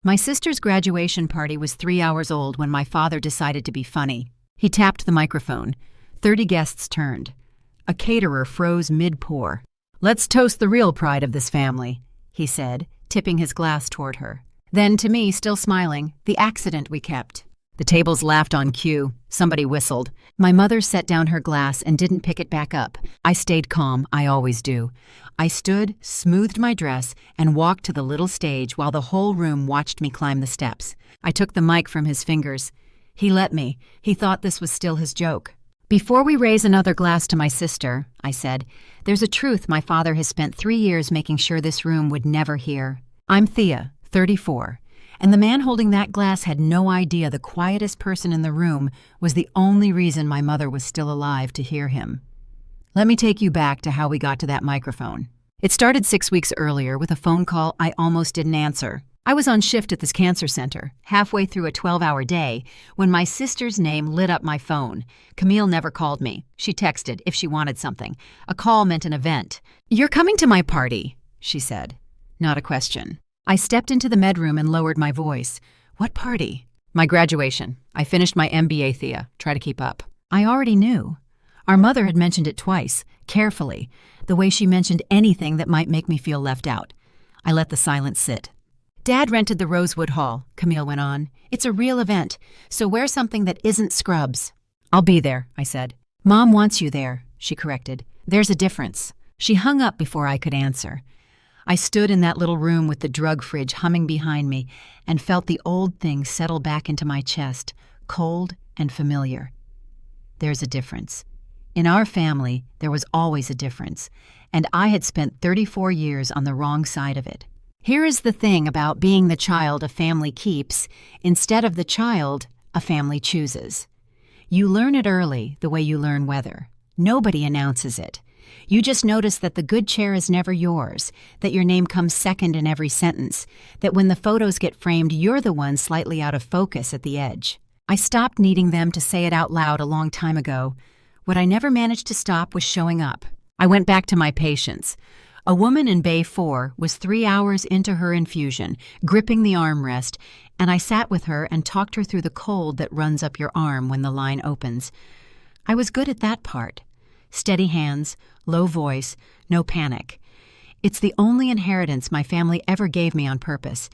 My sister's graduation party was 3 hours old when my father decided to be funny. He tapped the microphone. 30 guests turned. A caterer froze mid-pour. "Let's toast the real pride of this family," he said, tipping his glass toward her. Then, to me, still smiling, "the accident we kept." The tables laughed on cue. Somebody whistled. My mother set down her glass and didn't pick it back up. I stayed calm, I always do. I stood, smoothed my dress, and walked to the little stage while the whole room watched me climb the steps. I took the mic from his fingers. He let me. He thought this was still his joke. "Before we raise another glass to my sister," I said, "there's a truth my father has spent 3 years making sure this room would never hear. I'm Thea, 34. And the man holding that glass had no idea the quietest person in the room was the only reason my mother was still alive to hear him. Let me take you back to how we got to that microphone. It started 6 weeks earlier with a phone call I almost didn't answer. I was on shift at this cancer center, halfway through a 12-hour day, when my sister's name lit up my phone. Camille never called me. She texted if she wanted something. A call meant an event. "You're coming to my party," she said. Not a question. I stepped into the medroom and lowered my voice. "What party?" "My graduation. I finished my MBA, Thea. Try to keep up." I already knew. Our mother had mentioned it twice, carefully, the way she mentioned anything that might make me feel left out. I let the silence sit. "Dad rented the Rosewood Hall," Camille went on. "It's a real event, so wear something that isn't scrubs." "I'll be there," I said. "Mom wants you there," she corrected. "There's a difference." She hung up before I could answer. I stood in that little room with the drug fridge humming behind me and felt the old thing settle back into my chest, cold and familiar. There's a difference. In our family, there was always a difference, and I had spent 34 years on the wrong side of it. Here is the thing about being the child a family keeps instead of the child a family chooses. You learn it early, the way you learn weather. Nobody announces it. You just notice that the good chair is never yours, that your name comes second in every sentence, that when the photos get framed, you're the one slightly out of focus at the edge. I stopped needing them to say it out loud a long time ago. What I never managed to stop was showing up. I went back to my patients. A woman in Bay 4 was 3 hours into her infusion, gripping the armrest, and I sat with her and talked her through the cold that runs up your arm when the line opens. I was good at that part. Steady hands, low voice, no panic. It's the only inheritance my family ever gave me on purpose.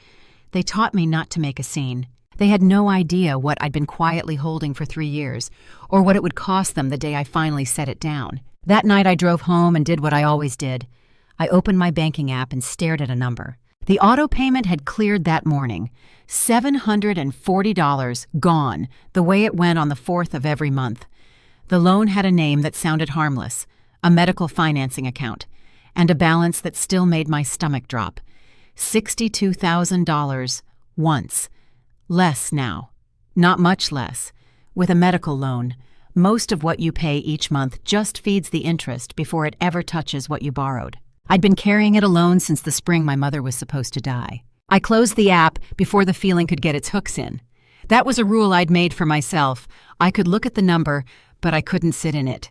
They taught me not to make a scene. They had no idea what I'd been quietly holding for 3 years, or what it would cost them the day I finally set it down. That night I drove home and did what I always did. I opened my banking app and stared at a number. The auto payment had cleared that morning. $740 gone, the way it went on the 4th of every month. The loan had a name that sounded harmless, a medical financing account, and a balance that still made my stomach drop. $62,000 once. Less now. Not much less. With a medical loan, most of what you pay each month just feeds the interest before it ever touches what you borrowed. I'd been carrying it alone since the spring my mother was supposed to die. I closed the app before the feeling could get its hooks in. That was a rule I'd made for myself. I could look at the number, but I couldn't sit in it.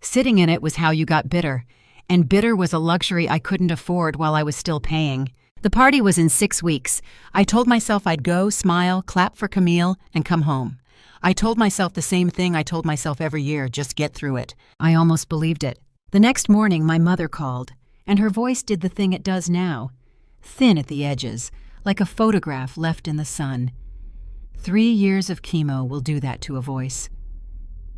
Sitting in it was how you got bitter, and bitter was a luxury I couldn't afford while I was still paying. The party was in 6 weeks. I told myself I'd go, smile, clap for Camille, and come home. I told myself the same thing I told myself every year, just get through it. I almost believed it. The next morning, my mother called, and her voice did the thing it does now. Thin at the edges, like a photograph left in the sun. 3 years of chemo will do that to a voice.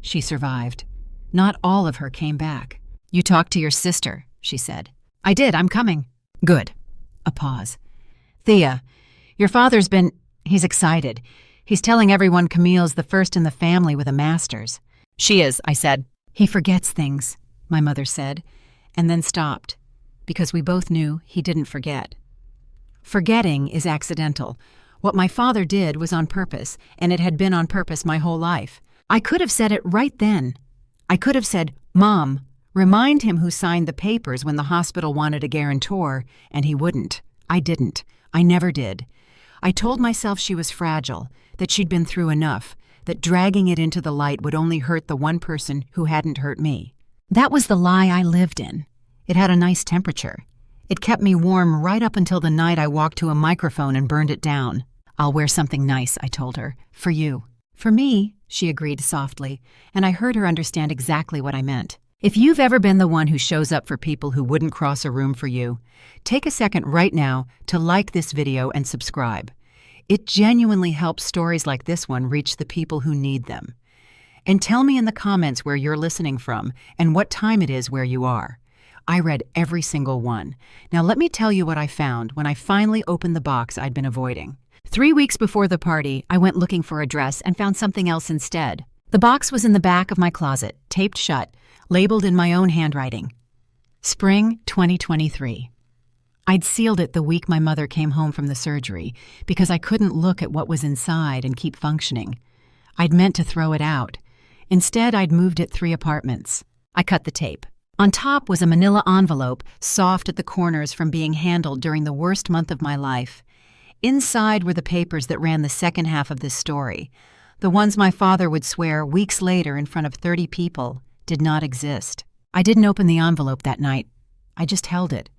She survived. Not all of her came back. "You talked to your sister," she said. "I did, I'm coming." "Good." A pause. "Thea, your father's he's excited. He's telling everyone Camille's the first in the family with a master's." "She is," I said. "He forgets things," my mother said, and then stopped, because we both knew he didn't forget. Forgetting is accidental. What my father did was on purpose, and it had been on purpose my whole life. I could have said it right then. I could have said, "Mom, remind him who signed the papers when the hospital wanted a guarantor," and he wouldn't. I didn't. I never did. I told myself she was fragile, that she'd been through enough, that dragging it into the light would only hurt the one person who hadn't hurt me. That was the lie I lived in. It had a nice temperature. It kept me warm right up until the night I walked to a microphone and burned it down. I'll wear something nice, I told her. For you. For me, she agreed softly, and I heard her understand exactly what I meant. If you've ever been the one who shows up for people who wouldn't cross a room for you, take a second right now to like this video and subscribe. It genuinely helps stories like this one reach the people who need them. And tell me in the comments where you're listening from and what time it is where you are. I read every single one. Now let me tell you what I found when I finally opened the box I'd been avoiding. 3 weeks before the party, I went looking for a dress and found something else instead. The box was in the back of my closet, taped shut, labeled in my own handwriting. Spring 2023. I'd sealed it the week my mother came home from the surgery because I couldn't look at what was inside and keep functioning. I'd meant to throw it out. Instead, I'd moved it 3 apartments. I cut the tape. On top was a manila envelope, soft at the corners from being handled during the worst month of my life. Inside were the papers that ran the second half of this story. The ones my father would swear weeks later in front of 30 people did not exist. I didn't open the envelope that night. I just held it.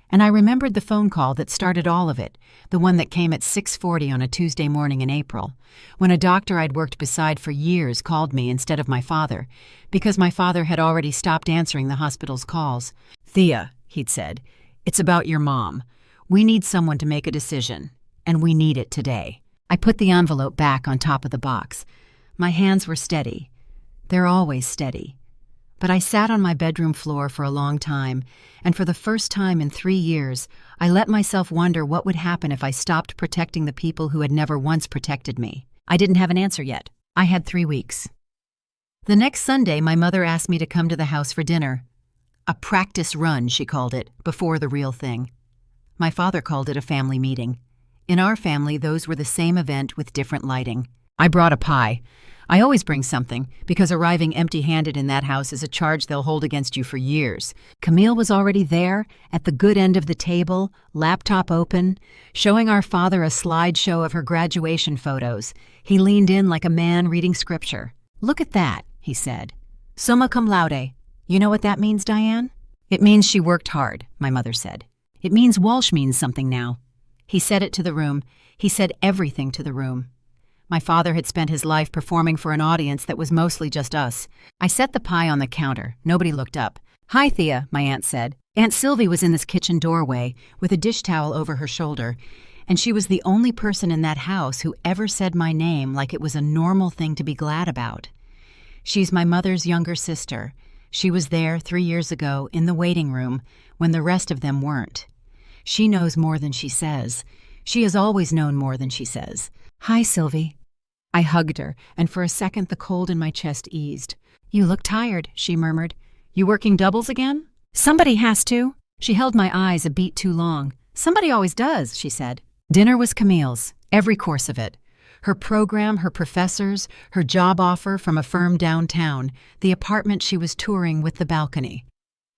And I remembered the phone call that started all of it, the one that came at 6:40 on a Tuesday morning in April, when a doctor I'd worked beside for years called me instead of my father, because my father had already stopped answering the hospital's calls. "Thea," he'd said, "it's about your mom. We need someone to make a decision, and we need it today." I put the envelope back on top of the box. My hands were steady. They're always steady. But I sat on my bedroom floor for a long time, and for the first time in 3 years, I let myself wonder what would happen if I stopped protecting the people who had never once protected me. I didn't have an answer yet. I had 3 weeks. The next Sunday, my mother asked me to come to the house for dinner. A practice run, she called it, before the real thing. My father called it a family meeting. In our family, those were the same event with different lighting. I brought a pie. I always bring something, because arriving empty-handed in that house is a charge they'll hold against you for years. Camille was already there, at the good end of the table, laptop open, showing our father a slideshow of her graduation photos. He leaned in like a man reading scripture. "Look at that," he said. "Summa cum laude. You know what that means, Diane?" "It means she worked hard," my mother said. "It means Walsh means something now." He said it to the room. He said everything to the room. My father had spent his life performing for an audience that was mostly just us. I set the pie on the counter. Nobody looked up. "Hi, Thea," my aunt said. Aunt Sylvie was in this kitchen doorway with a dish towel over her shoulder, and she was the only person in that house who ever said my name like it was a normal thing to be glad about. She's my mother's younger sister. She was there 3 years ago in the waiting room when the rest of them weren't. She knows more than she says. She has always known more than she says. "Hi, Sylvie." I hugged her, and for a second the cold in my chest eased. "You look tired," she murmured. "You working doubles again?" "Somebody has to." She held my eyes a beat too long. "Somebody always does," she said. Dinner was Camille's, every course of it. Her program, her professors, her job offer from a firm downtown, the apartment she was touring with the balcony.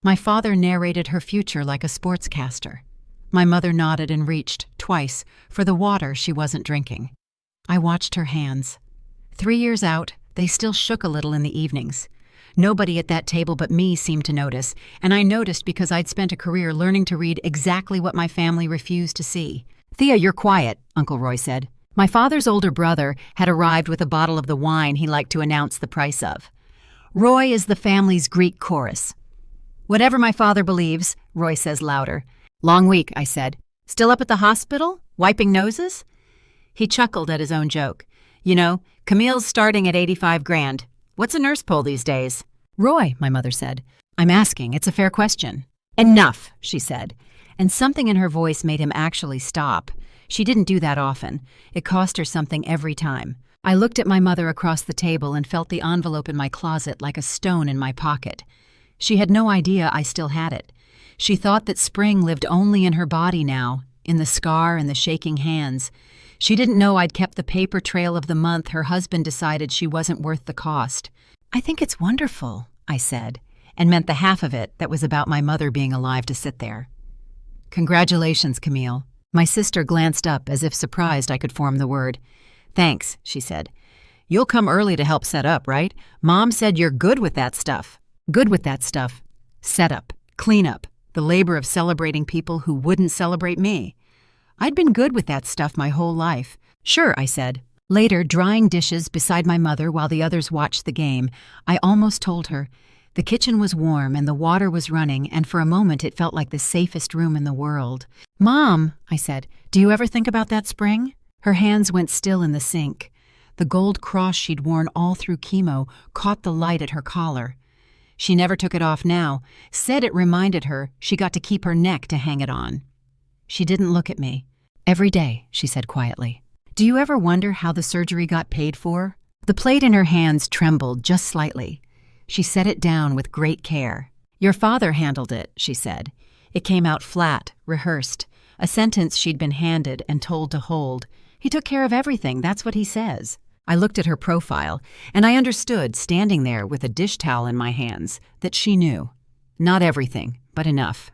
My father narrated her future like a sportscaster. My mother nodded and reached, twice, for the water she wasn't drinking. I watched her hands. 3 years out, they still shook a little in the evenings. Nobody at that table but me seemed to notice, and I noticed because I'd spent a career learning to read exactly what my family refused to see. "Thea, you're quiet," Uncle Roy said. My father's older brother had arrived with a bottle of the wine he liked to announce the price of. Roy is the family's Greek chorus. "Whatever my father believes," Roy says louder. "Long week," I said. "Still up at the hospital? Wiping noses?" He chuckled at his own joke. "You know, Camille's starting at 85 grand. What's a nurse pull these days?" "Roy," my mother said. "I'm asking. It's a fair question." "Enough," she said, and something in her voice made him actually stop. She didn't do that often. It cost her something every time. I looked at my mother across the table and felt the envelope in my closet like a stone in my pocket. She had no idea I still had it. She thought that spring lived only in her body now, in the scar and the shaking hands. She didn't know I'd kept the paper trail of the month her husband decided she wasn't worth the cost. "I think it's wonderful," I said, and meant the half of it that was about my mother being alive to sit there. "Congratulations, Camille." My sister glanced up as if surprised I could form the word. "Thanks," she said. "You'll come early to help set up, right? Mom said you're good with that stuff." Good with that stuff. Set up, clean up, the labor of celebrating people who wouldn't celebrate me. I'd been good with that stuff my whole life, Sure, I said. Later, drying dishes beside my mother while the others watched the game, I almost told her. The kitchen was warm and the water was running, and for a moment it felt like the safest room in the world. "Mom," I said, "do you ever think about that spring?" Her hands went still in the sink. The gold cross she'd worn all through chemo caught the light at her collar. She never took it off now, said it reminded her she got to keep her neck to hang it on. She didn't look at me. "Every day," she said quietly. "Do you ever wonder how the surgery got paid for?" The plate in her hands trembled just slightly. She set it down with great care. "Your father handled it," she said. It came out flat, rehearsed, a sentence she'd been handed and told to hold. "He took care of everything, that's what he says." I looked at her profile, and I understood, standing there with a dish towel in my hands, that she knew. Not everything, but enough.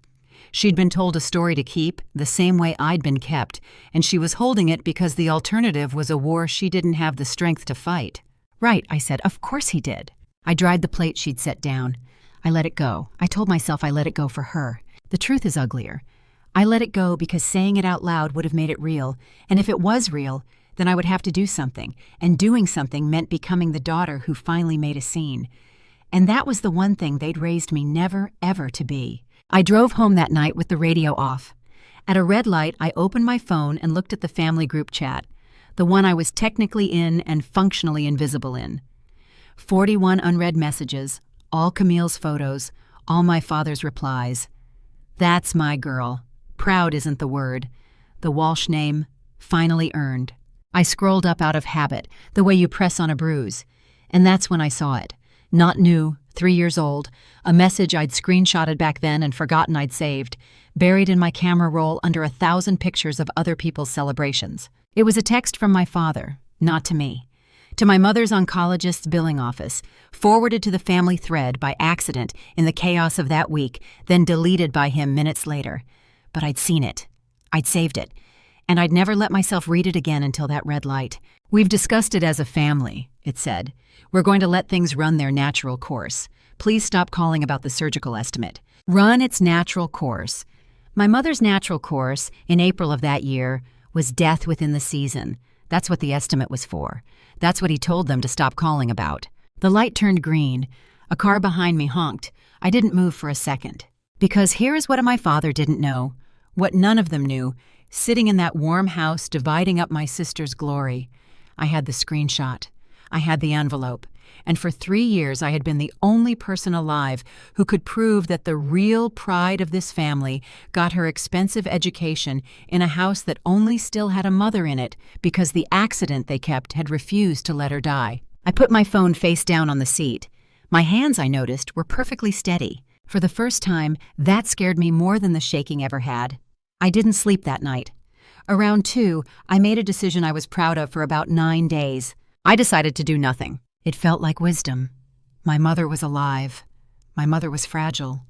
She'd been told a story to keep, the same way I'd been kept, and she was holding it because the alternative was a war she didn't have the strength to fight. "Right," I said, "of course he did." I dried the plate she'd set down. I let it go. I told myself I let it go for her. The truth is uglier. I let it go because saying it out loud would have made it real, and if it was real, then I would have to do something, and doing something meant becoming the daughter who finally made a scene. And that was the one thing they'd raised me never, ever to be. I drove home that night with the radio off. At a red light, I opened my phone and looked at the family group chat, the one I was technically in and functionally invisible in. 41 unread messages, all Camille's photos, all my father's replies. That's my girl. Proud isn't the word. The Walsh name, finally earned. I scrolled up out of habit, the way you press on a bruise. And that's when I saw it. Not new, 3 years old, a message I'd screenshotted back then and forgotten I'd saved, buried in my camera roll under 1,000 pictures of other people's celebrations. It was a text from my father, not to me. To my mother's oncologist's billing office, forwarded to the family thread by accident in the chaos of that week, then deleted by him minutes later. But I'd seen it. I'd saved it. And I'd never let myself read it again until that red light. "We've discussed it as a family," it said. "We're going to let things run their natural course. Please stop calling about the surgical estimate. Run its natural course." My mother's natural course, in April of that year, was death within the season. That's what the estimate was for. That's what he told them to stop calling about. The light turned green. A car behind me honked. I didn't move for a second. Because here is what my father didn't know, what none of them knew, sitting in that warm house dividing up my sister's glory. I had the screenshot. I had the envelope. And for 3 years I had been the only person alive who could prove that the real pride of this family got her expensive education in a house that only still had a mother in it because the accident they kept had refused to let her die. I put my phone face down on the seat. My hands, I noticed, were perfectly steady. For the first time, that scared me more than the shaking ever had. I didn't sleep that night. Around 2, I made a decision I was proud of for about 9 days. I decided to do nothing. It felt like wisdom. My mother was alive. My mother was fragile.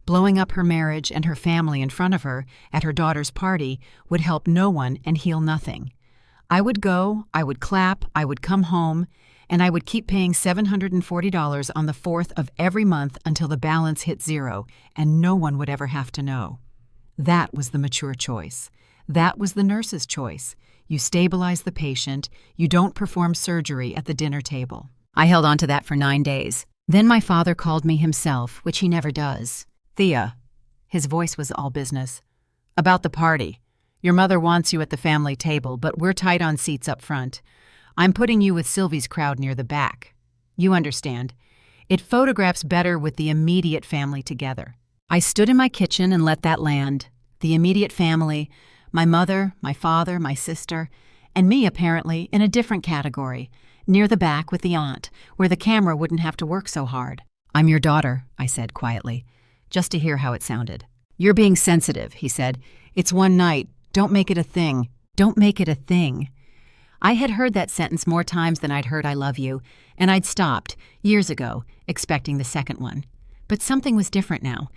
Blowing up her marriage and her family in front of her at her daughter's party would help no one and heal nothing. I would go, I would clap, I would come home, and I would keep paying $740 on the 4th of every month until the balance hit 0, and no one would ever have to know. That was the mature choice. That was the nurse's choice. You stabilize the patient. You don't perform surgery at the dinner table. I held on to that for 9 days. Then my father called me himself, which he never does. "Thea." His voice was all business. "About the party. Your mother wants you at the family table, but we're tight on seats up front. I'm putting you with Sylvie's crowd near the back. You understand. It photographs better with the immediate family together." I stood in my kitchen and let that land. The immediate family, my mother, my father, my sister, and me apparently in a different category, near the back with the aunt, where the camera wouldn't have to work so hard. "I'm your daughter," I said quietly, just to hear how it sounded. "You're being sensitive," he said. "It's one night. Don't make it a thing. Don't make it a thing." I had heard that sentence more times than I'd heard "I love you," and I'd stopped, years ago, expecting the second one. But something was different now.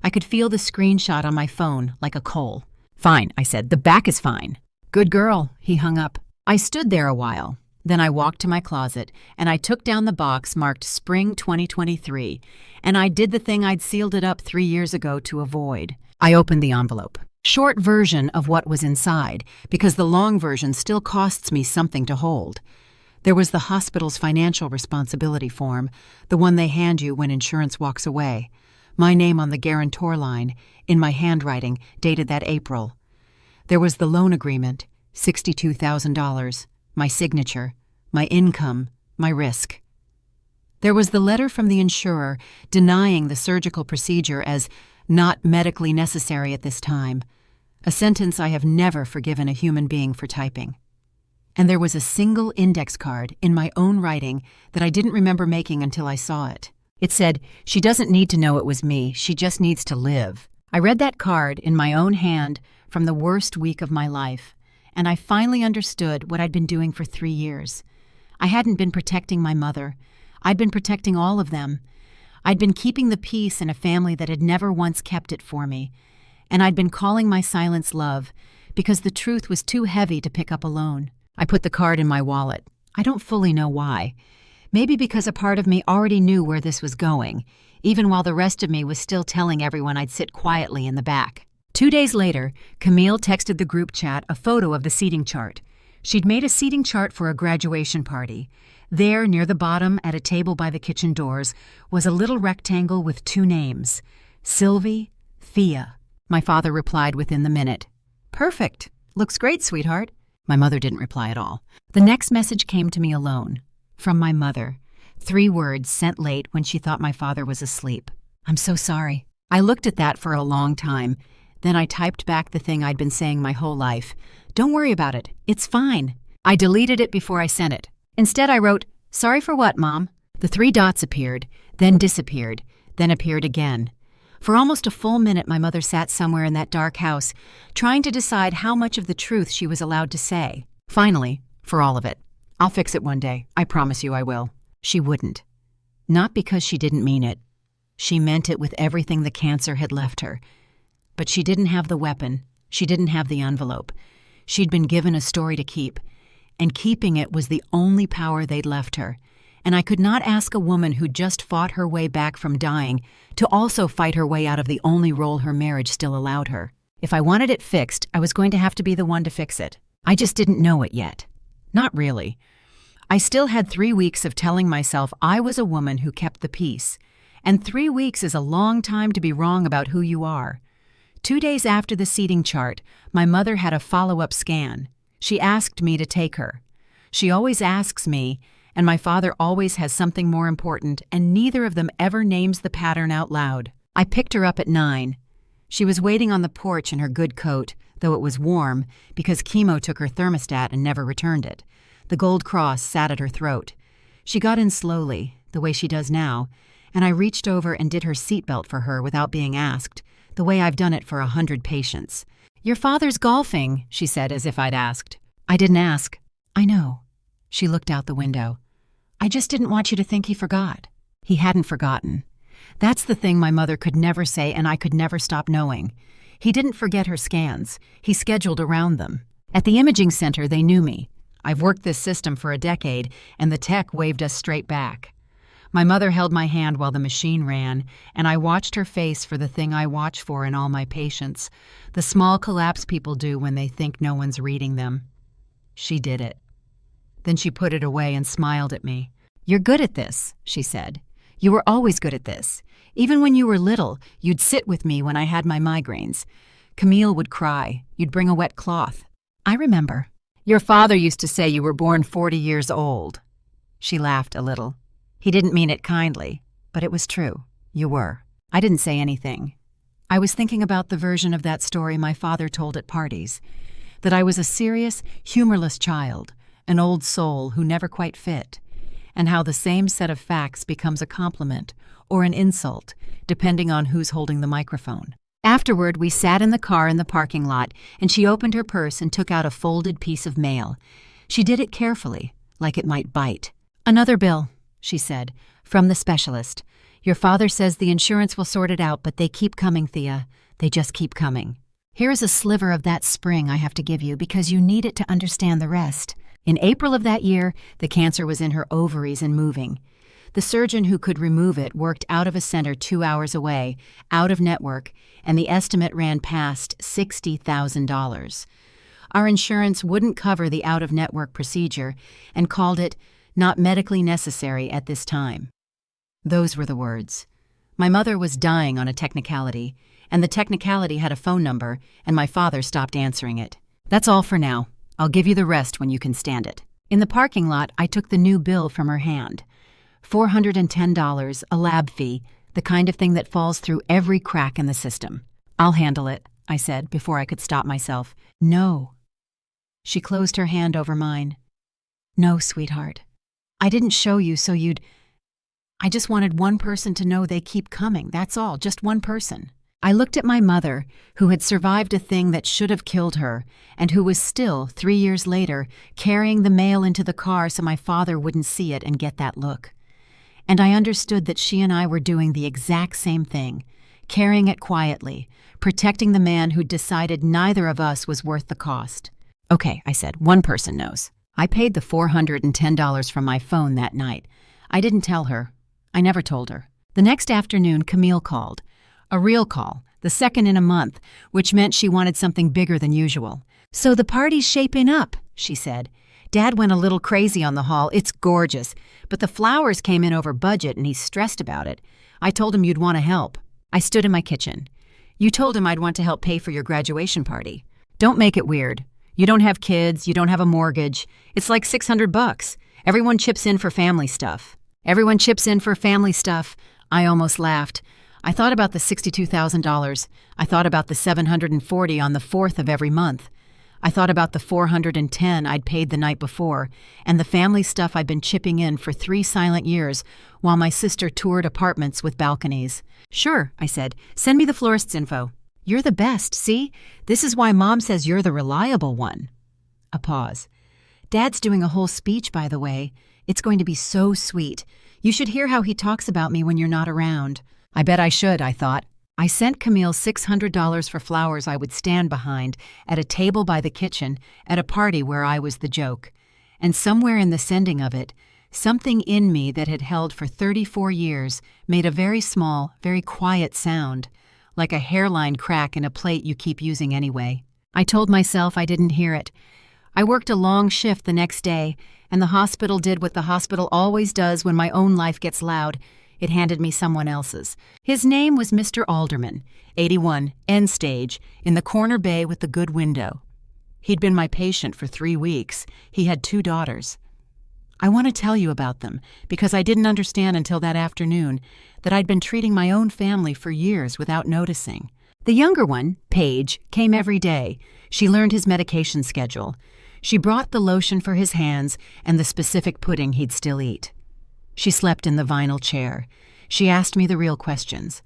I could feel the screenshot on my phone like a coal. "Fine," I said. "The back is fine." "Good girl," he hung up. I stood there a while. Then I walked to my closet, and I took down the box marked Spring 2023, and I did the thing I'd sealed it up 3 years ago to avoid. I opened the envelope. Short version of what was inside, because the long version still costs me something to hold. There was the hospital's financial responsibility form, the one they hand you when insurance walks away. My name on the guarantor line, in my handwriting, dated that April. There was the loan agreement, $62,000, my signature, my income, my risk. There was the letter from the insurer denying the surgical procedure as not medically necessary at this time, a sentence I have never forgiven a human being for typing. And there was a single index card in my own writing that I didn't remember making until I saw it. It said, "She doesn't need to know it was me, she just needs to live." I read that card in my own hand from the worst week of my life, and I finally understood what I'd been doing for 3 years. I hadn't been protecting my mother. I'd been protecting all of them. I'd been keeping the peace in a family that had never once kept it for me. And I'd been calling my silence love, because the truth was too heavy to pick up alone. I put the card in my wallet. I don't fully know why. Maybe because a part of me already knew where this was going, even while the rest of me was still telling everyone I'd sit quietly in the back. 2 days later, Camille texted the group chat a photo of the seating chart. She'd made a seating chart for a graduation party. There, near the bottom, at a table by the kitchen doors, was a little rectangle with 2 names, Sylvie, Thea. My father replied within the minute. "Perfect. Looks great, sweetheart." My mother didn't reply at all. The next message came to me alone. From my mother. 3 words sent late when she thought my father was asleep. "I'm so sorry." I looked at that for a long time. Then I typed back the thing I'd been saying my whole life. "Don't worry about it. It's fine." I deleted it before I sent it. Instead, I wrote, "Sorry for what, Mom?" The 3 dots appeared, then disappeared, then appeared again. For almost a full minute, my mother sat somewhere in that dark house, trying to decide how much of the truth she was allowed to say. Finally, for all of it, "I'll fix it one day. I promise you I will." She wouldn't. Not because she didn't mean it. She meant it with everything the cancer had left her. But she didn't have the weapon. She didn't have the envelope. She'd been given a story to keep, and keeping it was the only power they'd left her. And I could not ask a woman who just fought her way back from dying to also fight her way out of the only role her marriage still allowed her. If I wanted it fixed, I was going to have to be the one to fix it. I just didn't know it yet. Not really. I still had 3 weeks of telling myself I was a woman who kept the peace. And 3 weeks is a long time to be wrong about who you are. 2 days after the seating chart, my mother had a follow-up scan. She asked me to take her. She always asks me, and my father always has something more important, and neither of them ever names the pattern out loud. I picked her up at 9. She was waiting on the porch in her good coat, though it was warm, because chemo took her thermostat and never returned it. The gold cross sat at her throat. She got in slowly, the way she does now, and I reached over and did her seatbelt for her without being asked, the way I've done it for 100 patients. "Your father's golfing," she said as if I'd asked. I didn't ask. "I know." She looked out the window. "I just didn't want you to think he forgot." He hadn't forgotten. That's the thing my mother could never say and I could never stop knowing. He didn't forget her scans. He scheduled around them. At the imaging center, they knew me. I've worked this system for a decade, and the tech waved us straight back. My mother held my hand while the machine ran, and I watched her face for the thing I watch for in all my patients, the small collapse people do when they think no one's reading them. She did it. Then she put it away and smiled at me. "You're good at this," she said. "You were always good at this. Even when you were little, you'd sit with me when I had my migraines. Camille would cry. You'd bring a wet cloth. I remember. Your father used to say you were born 40 years old." She laughed a little. He didn't mean it kindly, but it was true. You were. I didn't say anything. I was thinking about the version of that story my father told at parties, that I was a serious, humorless child, an old soul who never quite fit, and how the same set of facts becomes a compliment or an insult, depending on who's holding the microphone. Afterward, we sat in the car in the parking lot, and she opened her purse and took out a folded piece of mail. She did it carefully, like it might bite. "Another bill," she said, "from the specialist. Your father says the insurance will sort it out, but they keep coming, Thea. They just keep coming. Here is a sliver of that spring I have to give you because you need it to understand the rest." In April of that year, the cancer was in her ovaries and moving. The surgeon who could remove it worked out of a center 2 hours away, out of network, and the estimate ran past $60,000. Our insurance wouldn't cover the out-of-network procedure and called it not medically necessary at this time. Those were the words. My mother was dying on a technicality, and the technicality had a phone number, and my father stopped answering it. That's all for now. I'll give you the rest when you can stand it. In the parking lot, I took the new bill from her hand. $410, a lab fee, the kind of thing that falls through every crack in the system. I'll handle it, I said before I could stop myself. No. She closed her hand over mine. No, sweetheart. I didn't show you so you'd... I just wanted one person to know they keep coming, that's all, just one person. I looked at my mother, who had survived a thing that should have killed her, and who was still, 3 years later, carrying the mail into the car so my father wouldn't see it and get that look. And I understood that she and I were doing the exact same thing, carrying it quietly, protecting the man who'd decided neither of us was worth the cost. Okay, I said, one person knows. I paid the $410 from my phone that night. I didn't tell her. I never told her. The next afternoon, Camille called. A real call, the second in a month, which meant she wanted something bigger than usual. So the party's shaping up, she said. Dad went a little crazy on the hall. It's gorgeous, but the flowers came in over budget and he's stressed about it. I told him you'd want to help. I stood in my kitchen. You told him I'd want to help pay for your graduation party. Don't make it weird. You don't have kids, you don't have a mortgage. It's like $600. Everyone chips in for family stuff. Everyone chips in for family stuff. I almost laughed. I thought about the $62,000. I thought about the $740 on the 4th of every month. I thought about the $410 I'd paid the night before, and the family stuff I'd been chipping in for 3 silent years while my sister toured apartments with balconies. Sure, I said. Send me the florist's info. You're the best, see? This is why Mom says you're the reliable one. A pause. Dad's doing a whole speech, by the way. It's going to be so sweet. You should hear how he talks about me when you're not around. I bet I should, I thought. I sent Camille $600 for flowers I would stand behind at a table by the kitchen at a party where I was the joke. And somewhere in the sending of it, something in me that had held for 34 years made a very small, very quiet sound, like a hairline crack in a plate you keep using anyway. I told myself I didn't hear it. I worked a long shift the next day, and the hospital did what the hospital always does when my own life gets loud. It handed me someone else's. His name was Mr. Alderman, 81, end stage, in the corner bay with the good window. He'd been my patient for 3 weeks. He had 2 daughters. I want to tell you about them, because I didn't understand until that afternoon that I'd been treating my own family for years without noticing. The younger one, Paige, came every day. She learned his medication schedule. She brought the lotion for his hands and the specific pudding he'd still eat. She slept in the vinyl chair. She asked me the real questions.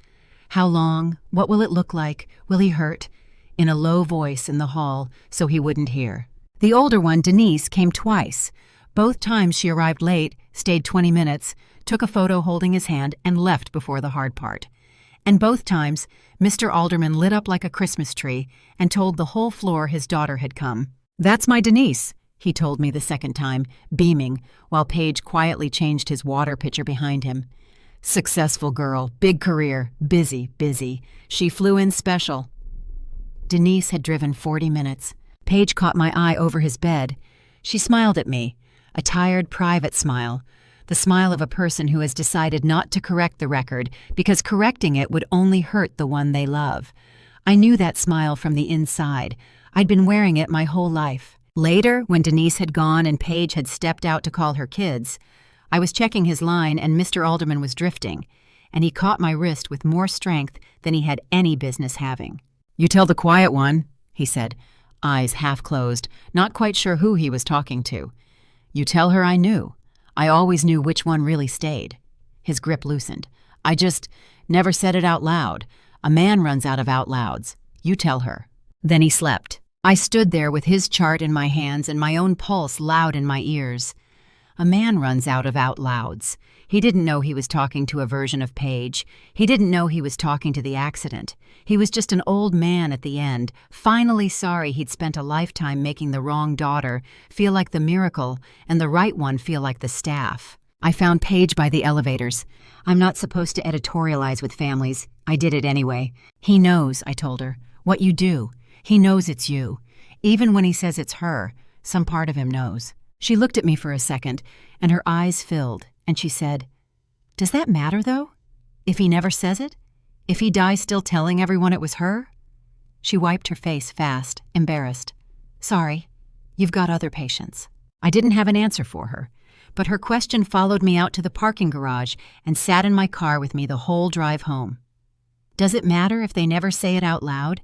How long? What will it look like? Will he hurt? In a low voice in the hall so he wouldn't hear. The older one, Denise, came twice. Both times she arrived late, stayed 20 minutes, took a photo holding his hand, and left before the hard part. And both times, Mr. Alderman lit up like a Christmas tree and told the whole floor his daughter had come. That's my Denise, he told me the second time, beaming, while Paige quietly changed his water pitcher behind him. Successful girl, big career, busy, busy. She flew in special. Denise had driven 40 minutes. Paige caught my eye over his bed. She smiled at me, a tired, private smile, the smile of a person who has decided not to correct the record because correcting it would only hurt the one they love. I knew that smile from the inside. I'd been wearing it my whole life. Later, when Denise had gone and Paige had stepped out to call her kids, I was checking his line and Mr. Alderman was drifting, and he caught my wrist with more strength than he had any business having. "You tell the quiet one," he said, eyes half closed, not quite sure who he was talking to. "You tell her I knew. I always knew which one really stayed." His grip loosened. "I just never said it out loud. A man runs out of out louds. You tell her." Then he slept. I stood there with his chart in my hands and my own pulse loud in my ears. A man runs out of out louds. He didn't know he was talking to a version of Paige. He didn't know he was talking to the accident. He was just an old man at the end, finally sorry he'd spent a lifetime making the wrong daughter feel like the miracle and the right one feel like the staff. I found Paige by the elevators. I'm not supposed to editorialize with families. I did it anyway. He knows, I told her, what you do. He knows it's you. Even when he says it's her, some part of him knows. She looked at me for a second, and her eyes filled, and she said, "Does that matter, though? If he never says it? If he dies still telling everyone it was her?" She wiped her face fast, embarrassed. "Sorry, you've got other patients." I didn't have an answer for her, but her question followed me out to the parking garage and sat in my car with me the whole drive home. Does it matter if they never say it out loud?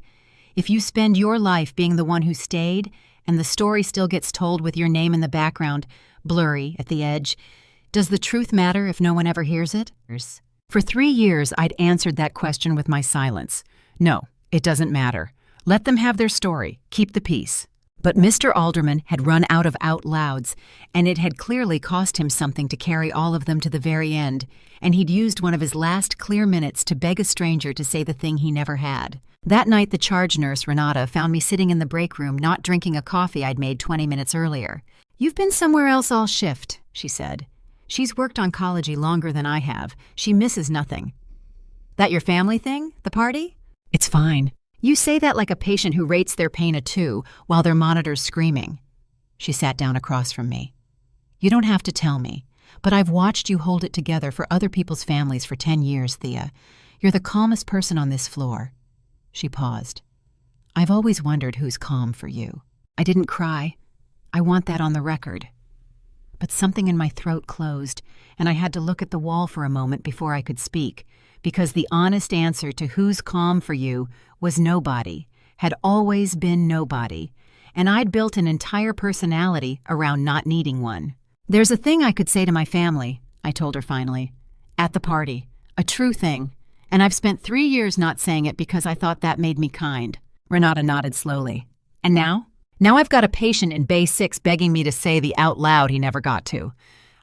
If you spend your life being the one who stayed, and the story still gets told with your name in the background, blurry at the edge, does the truth matter if no one ever hears it? For 3 years, I'd answered that question with my silence. No, it doesn't matter. Let them have their story. Keep the peace. But Mr. Alderman had run out of out louds, and it had clearly cost him something to carry all of them to the very end, and he'd used one of his last clear minutes to beg a stranger to say the thing he never had. That night, the charge nurse, Renata, found me sitting in the break room not drinking a coffee I'd made 20 minutes earlier. "You've been somewhere else all shift," she said. "She's worked oncology longer than I have. She misses nothing." "That your family thing? The party?" "It's fine. You say that like a patient who rates their pain a 2 while their monitor's screaming." She sat down across from me. "You don't have to tell me, but I've watched you hold it together for other people's families for 10 years, Thea. You're the calmest person on this floor." She paused. "I've always wondered who's calm for you." I didn't cry. I want that on the record. But something in my throat closed, and I had to look at the wall for a moment before I could speak, because the honest answer to who's calm for you was nobody, had always been nobody, and I'd built an entire personality around not needing one. "There's a thing I could say to my family," I told her finally, "at the party, a true thing, and I've spent 3 years not saying it because I thought that made me kind." Renata nodded slowly. "And now?" "Now I've got a patient in Bay 6 begging me to say the out loud he never got to."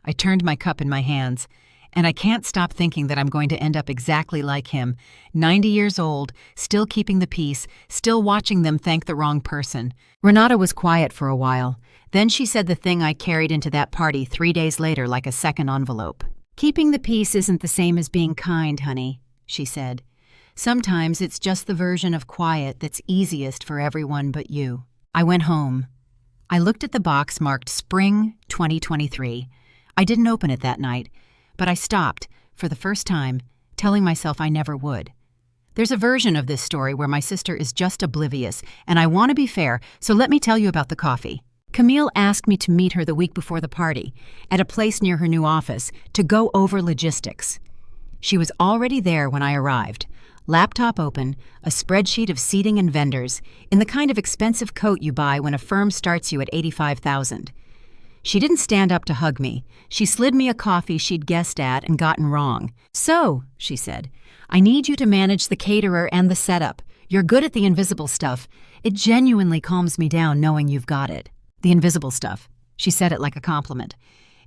I turned my cup in my hands, and I can't stop thinking that I'm going to end up exactly like him, 90 years old, still keeping the peace, still watching them thank the wrong person. Renata was quiet for a while. Then she said the thing I carried into that party 3 days later like a second envelope. "Keeping the peace isn't the same as being kind, honey," she said. "Sometimes it's just the version of quiet that's easiest for everyone but you." I went home. I looked at the box marked Spring 2023. I didn't open it that night, but I stopped, for the first time, telling myself I never would. There's a version of this story where my sister is just oblivious, and I want to be fair, so let me tell you about the coffee. Camille asked me to meet her the week before the party, at a place near her new office, to go over logistics. She was already there when I arrived. Laptop open, a spreadsheet of seating and vendors, in the kind of expensive coat you buy when a firm starts you at $85,000. She didn't stand up to hug me. She slid me a coffee she'd guessed at and gotten wrong. "So," she said, "I need you to manage the caterer and the setup. You're good at the invisible stuff. It genuinely calms me down knowing you've got it." The invisible stuff. She said it like a compliment.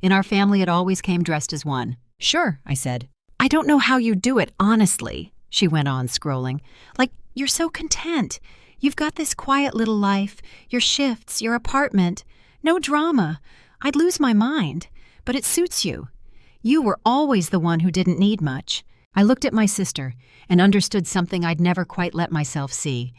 In our family, it always came dressed as one. "Sure," I said. "I don't know how you do it, honestly," she went on, scrolling. "Like, you're so content. You've got this quiet little life, your shifts, your apartment. No drama. I'd lose my mind. But it suits you. You were always the one who didn't need much." I looked at my sister and understood something I'd never quite let myself see.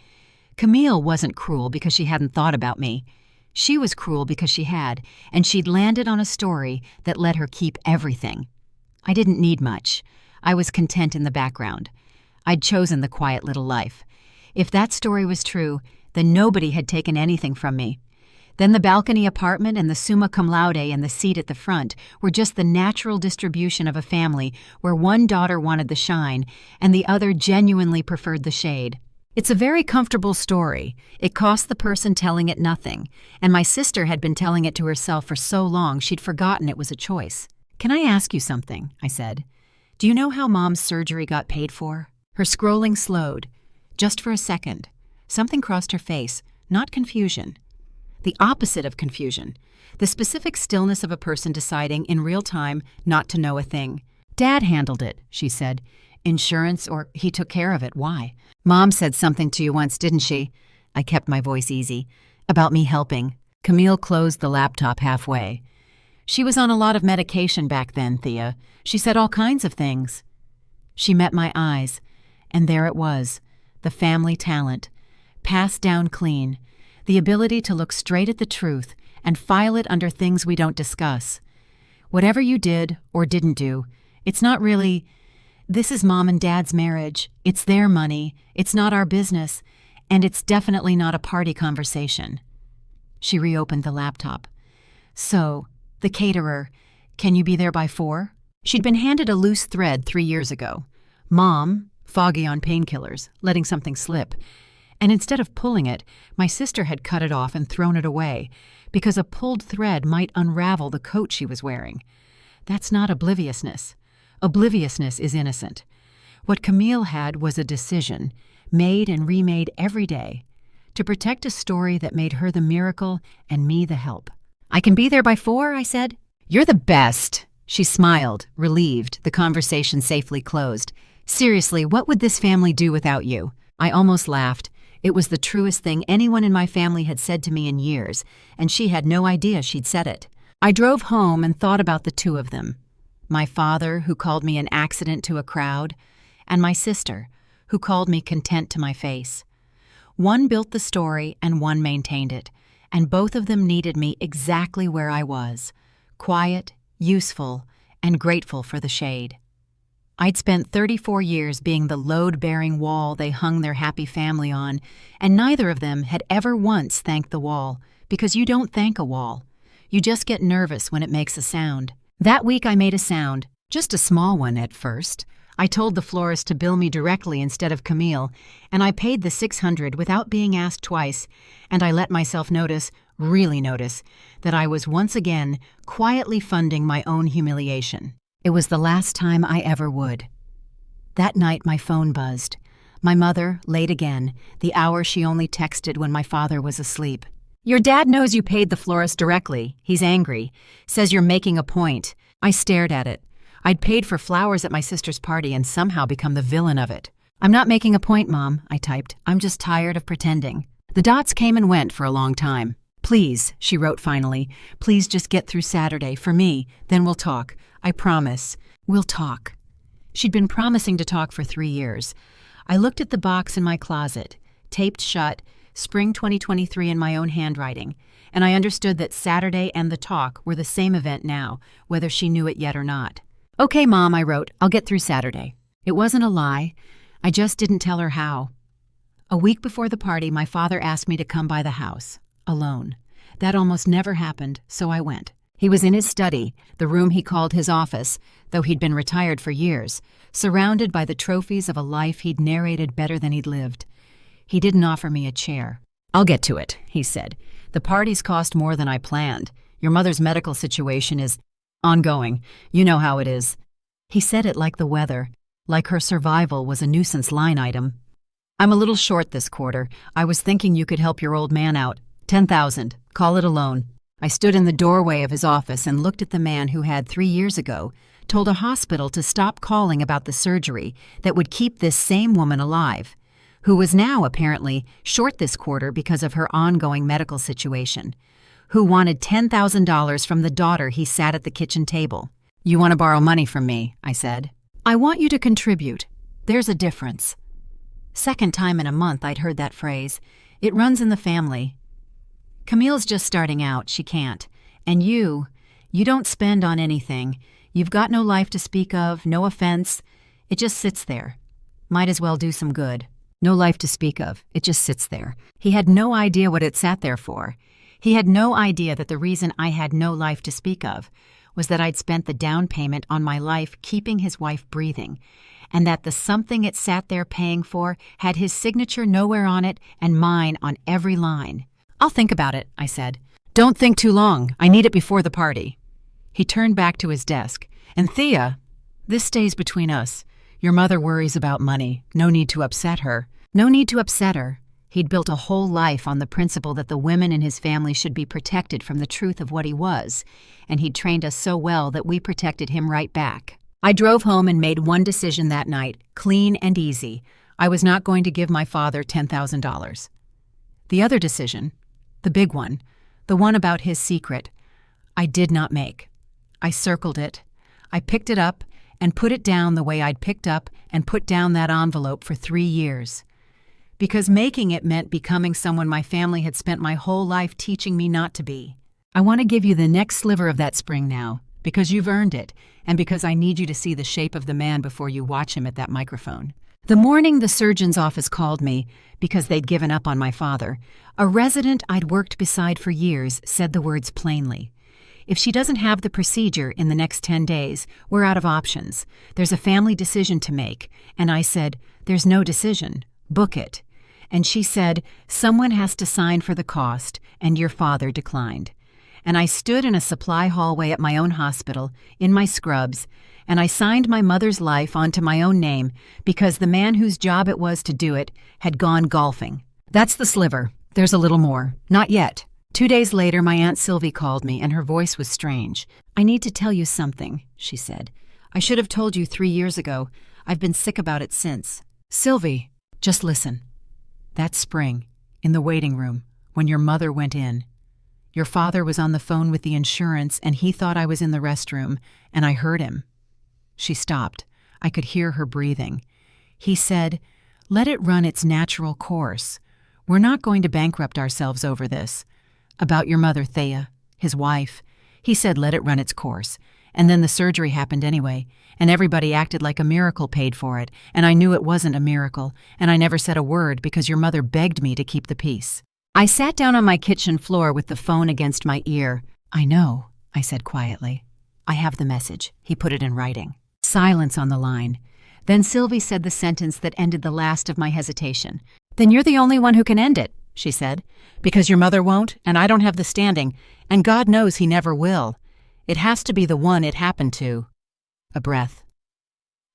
Camille wasn't cruel because she hadn't thought about me. She was cruel because she had, and she'd landed on a story that let her keep everything. I didn't need much. I was content in the background. I'd chosen the quiet little life. If that story was true, then nobody had taken anything from me. Then the balcony apartment and the summa cum laude and the seat at the front were just the natural distribution of a family where one daughter wanted the shine and the other genuinely preferred the shade. It's a very comfortable story. It cost the person telling it nothing, and my sister had been telling it to herself for so long she'd forgotten it was a choice. "Can I ask you something?" I said. "Do you know how Mom's surgery got paid for?" Her scrolling slowed. Just for a second. Something crossed her face, not confusion. The opposite of confusion. The specific stillness of a person deciding in real time not to know a thing. "Dad handled it," she said. "Insurance, or he took care of it. Why?" "Mom said something to you once, didn't she?" I kept my voice easy. "About me helping." Camille closed the laptop halfway. She was on a lot of medication back then, Thea. She said all kinds of things. She met my eyes, and there it was, the family talent, passed down clean, the ability to look straight at the truth and file it under things we don't discuss. Whatever you did or didn't do, it's not really, this is Mom and Dad's marriage, it's their money, it's not our business, and it's definitely not a party conversation. She reopened the laptop. So, the caterer, can you be there by 4? She'd been handed a loose thread 3 years ago. Mom, foggy on painkillers, letting something slip. And instead of pulling it, my sister had cut it off and thrown it away, because a pulled thread might unravel the coat she was wearing. That's not obliviousness. Obliviousness is innocent. What Camille had was a decision, made and remade every day, to protect a story that made her the miracle and me the help. I can be there by 4, I said. You're the best. She smiled, relieved, the conversation safely closed. Seriously, what would this family do without you? I almost laughed. It was the truest thing anyone in my family had said to me in years, and she had no idea she'd said it. I drove home and thought about the two of them. My father, who called me an accident to a crowd, and my sister, who called me content to my face. One built the story and one maintained it, and both of them needed me exactly where I was, quiet, useful, and grateful for the shade. I'd spent 34 years being the load-bearing wall they hung their happy family on, and neither of them had ever once thanked the wall, because you don't thank a wall. You just get nervous when it makes a sound. That week I made a sound, just a small one at first. I told the florist to bill me directly instead of Camille, and I paid the $600 without being asked twice, and I let myself notice, really notice, that I was once again quietly funding my own humiliation. It was the last time I ever would. That night my phone buzzed. My mother, late again, the hour she only texted when my father was asleep. Your dad knows you paid the florist directly. He's angry. Says you're making a point. I stared at it. I'd paid for flowers at my sister's party and somehow become the villain of it. I'm not making a point, Mom, I typed. I'm just tired of pretending. The dots came and went for a long time. Please, she wrote finally, please just get through Saturday for me, then we'll talk. I promise. We'll talk. She'd been promising to talk for 3 years. I looked at the box in my closet, taped shut, spring 2023 in my own handwriting, and I understood that Saturday and the talk were the same event now, whether she knew it yet or not. Okay, Mom, I wrote, I'll get through Saturday. It wasn't a lie. I just didn't tell her how. A week before the party, my father asked me to come by the house, alone. That almost never happened, so I went. He was in his study, the room he called his office, though he'd been retired for years, surrounded by the trophies of a life he'd narrated better than he'd lived. He didn't offer me a chair. I'll get to it, he said. The parties cost more than I planned. Your mother's medical situation is ongoing. You know how it is. He said it like the weather, like her survival was a nuisance line item. I'm a little short this quarter. I was thinking you could help your old man out. 10,000. Call it a loan. I stood in the doorway of his office and looked at the man who had 3 years ago told a hospital to stop calling about the surgery that would keep this same woman alive, who was now apparently short this quarter because of her ongoing medical situation, who wanted $10,000 from the daughter he sat at the kitchen table. You want to borrow money from me, I said. I want you to contribute. There's a difference. Second time in a month I'd heard that phrase. It runs in the family. Camille's just starting out, she can't. And you don't spend on anything. You've got no life to speak of, no offense. It just sits there. Might as well do some good. No life to speak of. It just sits there. He had no idea what it sat there for. He had no idea that the reason I had no life to speak of was that I'd spent the down payment on my life keeping his wife breathing, and that the something it sat there paying for had his signature nowhere on it and mine on every line. I'll think about it, I said. Don't think too long. I need it before the party. He turned back to his desk. And Thea, this stays between us. Your mother worries about money. No need to upset her. No need to upset her. He'd built a whole life on the principle that the women in his family should be protected from the truth of what he was, and he'd trained us so well that we protected him right back. I drove home and made one decision that night, clean and easy. I was not going to give my father $10,000. The other decision, the big one, the one about his secret, I did not make. I circled it. I picked it up and put it down the way I'd picked up and put down that envelope for 3 years. Because making it meant becoming someone my family had spent my whole life teaching me not to be. I want to give you the next sliver of that spring now, because you've earned it, and because I need you to see the shape of the man before you watch him at that microphone. The morning the surgeon's office called me, because they'd given up on my father, a resident I'd worked beside for years said the words plainly. If she doesn't have the procedure in the next 10 days, we're out of options. There's a family decision to make. And I said, there's no decision. Book it. And she said, someone has to sign for the cost, and your father declined. And I stood in a supply hallway at my own hospital, in my scrubs, and I signed my mother's life onto my own name because the man whose job it was to do it had gone golfing. That's the sliver. There's a little more. Not yet. 2 days later, my Aunt Sylvie called me, and her voice was strange. I need to tell you something, she said. I should have told you 3 years ago. I've been sick about it since. Sylvie, just listen. That spring, in the waiting room, when your mother went in, your father was on the phone with the insurance, and he thought I was in the restroom, and I heard him. She stopped. I could hear her breathing. He said, let it run its natural course. We're not going to bankrupt ourselves over this. About your mother, Thea, his wife. He said let it run its course. And then the surgery happened anyway, and everybody acted like a miracle paid for it, and I knew it wasn't a miracle, and I never said a word because your mother begged me to keep the peace. I sat down on my kitchen floor with the phone against my ear. I know, I said quietly. I have the message. He put it in writing. Silence on the line. Then Sylvie said the sentence that ended the last of my hesitation. Then you're the only one who can end it, she said, because your mother won't, and I don't have the standing, and God knows he never will. It has to be the one it happened to. A breath.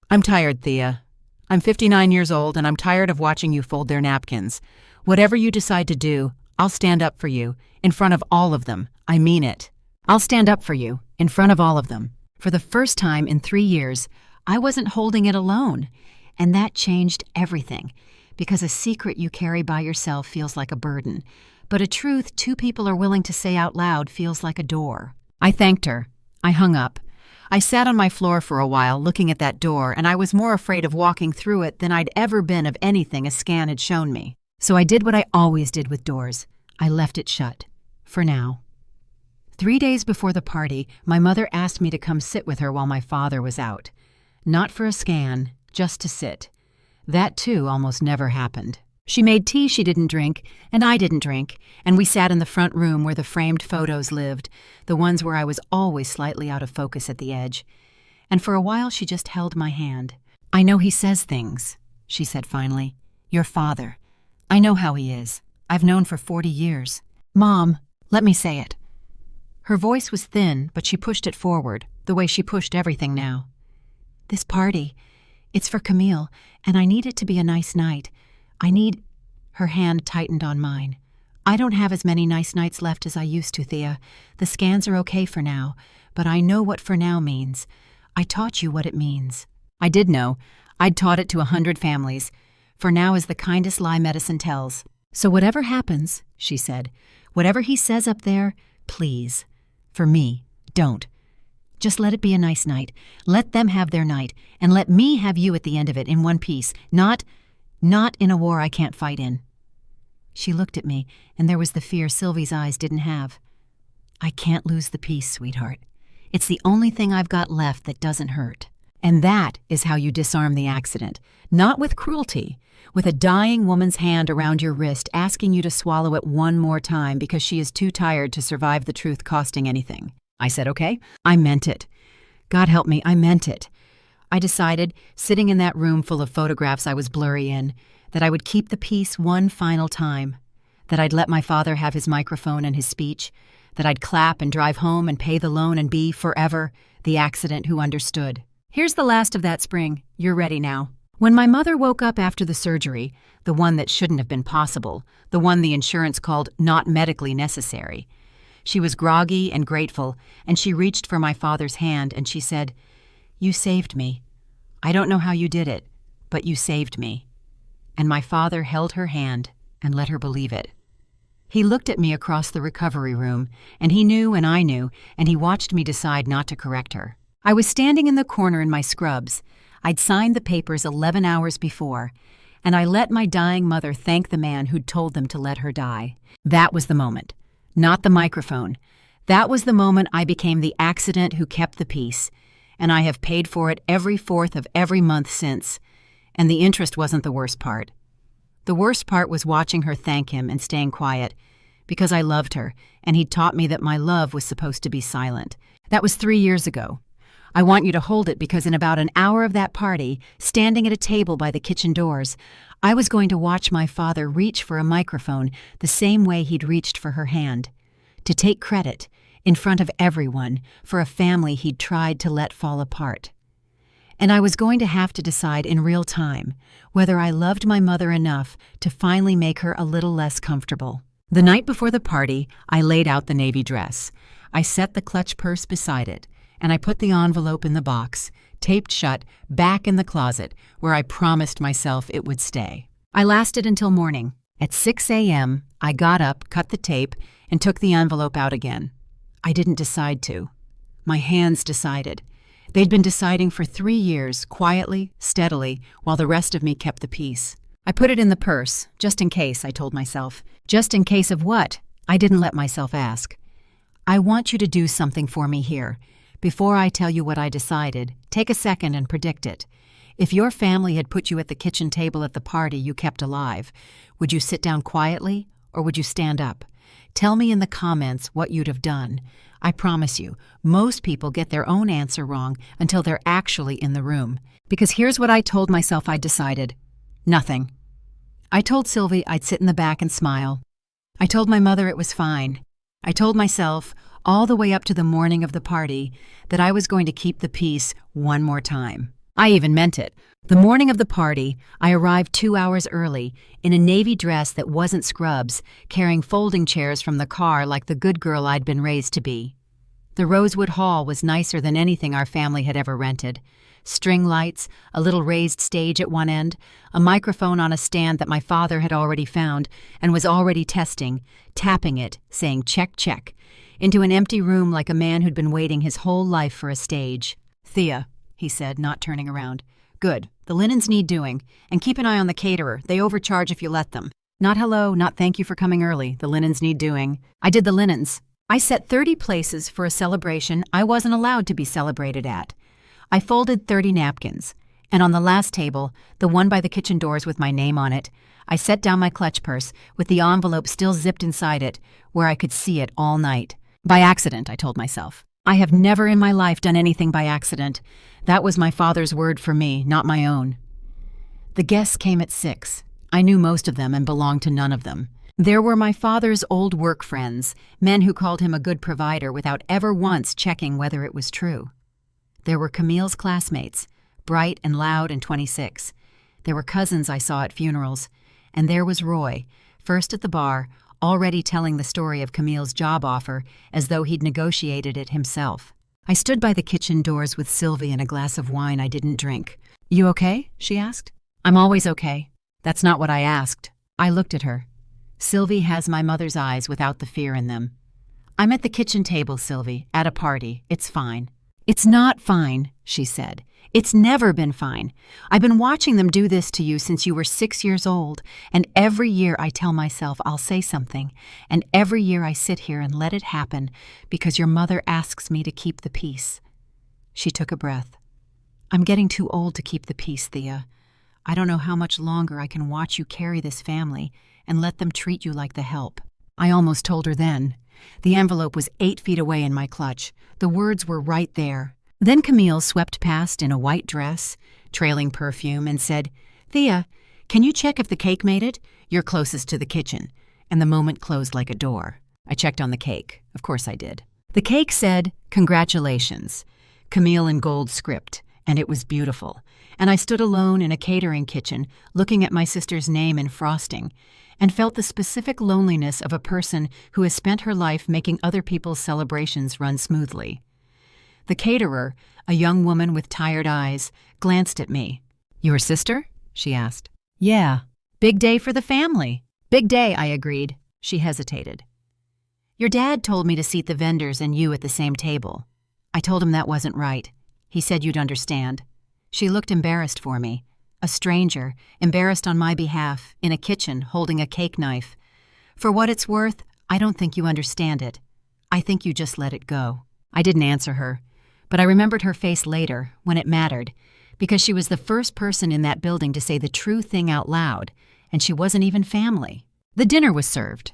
I'm tired, Thea. I'm 59 years old, and I'm tired of watching you fold their napkins. Whatever you decide to do, I'll stand up for you, in front of all of them. I mean it. I'll stand up for you, in front of all of them. For the first time in 3 years, I wasn't holding it alone, and that changed everything. Because a secret you carry by yourself feels like a burden, but a truth 2 people are willing to say out loud feels like a door. I thanked her. I hung up. I sat on my floor for a while looking at that door, and I was more afraid of walking through it than I'd ever been of anything a scan had shown me. So I did what I always did with doors. I left it shut. For now. 3 days before the party, my mother asked me to come sit with her while my father was out. Not for a scan, just to sit. That, too, almost never happened. She made tea she didn't drink, and I didn't drink, and we sat in the front room where the framed photos lived, the ones where I was always slightly out of focus at the edge. And for a while she just held my hand. I know he says things, she said finally. Your father. I know how he is. I've known for 40 years. Mom, let me say it. Her voice was thin, but she pushed it forward, the way she pushed everything now. This party, it's for Camille, and I need it to be a nice night. Her hand tightened on mine. I don't have as many nice nights left as I used to, Thea. The scans are okay for now, but I know what for now means. I taught you what it means. I did know. I'd taught it to 100 families. For now is the kindest lie medicine tells. So whatever happens, she said, whatever he says up there, please. For me, don't. Just let it be a nice night. Let them have their night, and let me have you at the end of it in one piece, not in a war I can't fight in. She looked at me, and there was the fear Sylvie's eyes didn't have. I can't lose the peace, sweetheart. It's the only thing I've got left that doesn't hurt. And that is how you disarm the accident. Not with cruelty, with a dying woman's hand around your wrist asking you to swallow it one more time because she is too tired to survive the truth costing anything. I said, okay. I meant it. God help me, I meant it. I decided, sitting in that room full of photographs I was blurry in, that I would keep the peace one final time, that I'd let my father have his microphone and his speech, that I'd clap and drive home and pay the loan and be, forever, the accident who understood. Here's the last of that spring. You're ready now. When my mother woke up after the surgery, the one that shouldn't have been possible, the one the insurance called not medically necessary, she was groggy and grateful, and she reached for my father's hand and she said, "You saved me. I don't know how you did it, but you saved me." And my father held her hand and let her believe it. He looked at me across the recovery room, and he knew and I knew, and he watched me decide not to correct her. I was standing in the corner in my scrubs. I'd signed the papers 11 hours before, and I let my dying mother thank the man who'd told them to let her die. That was the moment. Not the microphone. That was the moment I became the accident who kept the peace, and I have paid for it every 4th of every month since. And the interest wasn't the worst part. The worst part was watching her thank him and staying quiet, because I loved her, and he'd taught me that my love was supposed to be silent. That was 3 years ago. I want you to hold it because in about an hour of that party, standing at a table by the kitchen doors, I was going to watch my father reach for a microphone the same way he'd reached for her hand, to take credit, in front of everyone, for a family he'd tried to let fall apart. And I was going to have to decide in real time whether I loved my mother enough to finally make her a little less comfortable. The night before the party, I laid out the navy dress. I set the clutch purse beside it, and I put the envelope in the box, taped shut, back in the closet, where I promised myself it would stay. I lasted until morning. At 6 a.m., I got up, cut the tape, and took the envelope out again. I didn't decide to. My hands decided. They'd been deciding for 3 years, quietly, steadily, while the rest of me kept the peace. I put it in the purse, just in case, I told myself. Just in case of what? I didn't let myself ask. I want you to do something for me here. Before I tell you what I decided, take a second and predict it. If your family had put you at the kitchen table at the party you kept alive, would you sit down quietly or would you stand up? Tell me in the comments what you'd have done. I promise you, most people get their own answer wrong until they're actually in the room. Because here's what I told myself I'd decided. Nothing. I told Sylvie I'd sit in the back and smile. I told my mother it was fine. I told myself, all the way up to the morning of the party, that I was going to keep the peace one more time. I even meant it. The morning of the party, I arrived 2 hours early, in a navy dress that wasn't scrubs, carrying folding chairs from the car like the good girl I'd been raised to be. The Rosewood Hall was nicer than anything our family had ever rented. String lights, a little raised stage at one end, a microphone on a stand that my father had already found and was already testing, tapping it, saying check, check, into an empty room like a man who'd been waiting his whole life for a stage. "Thea," he said, not turning around. "Good. The linens need doing. And keep an eye on the caterer. They overcharge if you let them. Not hello, not thank you for coming early. The linens need doing." I did the linens. I set 30 places for a celebration I wasn't allowed to be celebrated at. I folded 30 napkins, and on the last table, the one by the kitchen doors with my name on it, I set down my clutch purse with the envelope still zipped inside it, where I could see it all night. By accident, I told myself. I have never in my life done anything by accident. That was my father's word for me, not my own. The guests came at 6. I knew most of them and belonged to none of them. There were my father's old work friends, men who called him a good provider without ever once checking whether it was true. There were Camille's classmates, bright and loud and 26. There were cousins I saw at funerals. And there was Roy, first at the bar, already telling the story of Camille's job offer as though he'd negotiated it himself. I stood by the kitchen doors with Sylvie and a glass of wine I didn't drink. "You okay?" she asked. "I'm always okay." That's not what I asked. I looked at her. Sylvie has my mother's eyes without the fear in them. "I'm at the kitchen table, Sylvie, at a party. It's fine." "It's not fine," she said. "It's never been fine. I've been watching them do this to you since you were 6 years old, and every year I tell myself I'll say something, and every year I sit here and let it happen because your mother asks me to keep the peace." She took a breath. "I'm getting too old to keep the peace, Thea. I don't know how much longer I can watch you carry this family and let them treat you like the help." I almost told her then. The envelope was 8 feet away in my clutch. The words were right there. Then Camille swept past in a white dress, trailing perfume, and said, "Thea, can you check if the cake made it? You're closest to the kitchen." And the moment closed like a door. I checked on the cake. Of course I did. The cake said, "Congratulations," Camille in gold script, and it was beautiful. And I stood alone in a catering kitchen, looking at my sister's name in frosting, and felt the specific loneliness of a person who has spent her life making other people's celebrations run smoothly. The caterer, a young woman with tired eyes, glanced at me. "Your sister?" she asked. "Yeah. Big day for the family." "Big day," I agreed. She hesitated. Your dad told me to seat the vendors and you at the same table. I told him that wasn't right. He said you'd understand. She looked embarrassed for me. A stranger, embarrassed on my behalf, in a kitchen, holding a cake knife. For what it's worth, I don't think you understand it. I think you just let it go. I didn't answer her, but I remembered her face later, when it mattered, because she was the first person in that building to say the true thing out loud, and she wasn't even family. The dinner was served.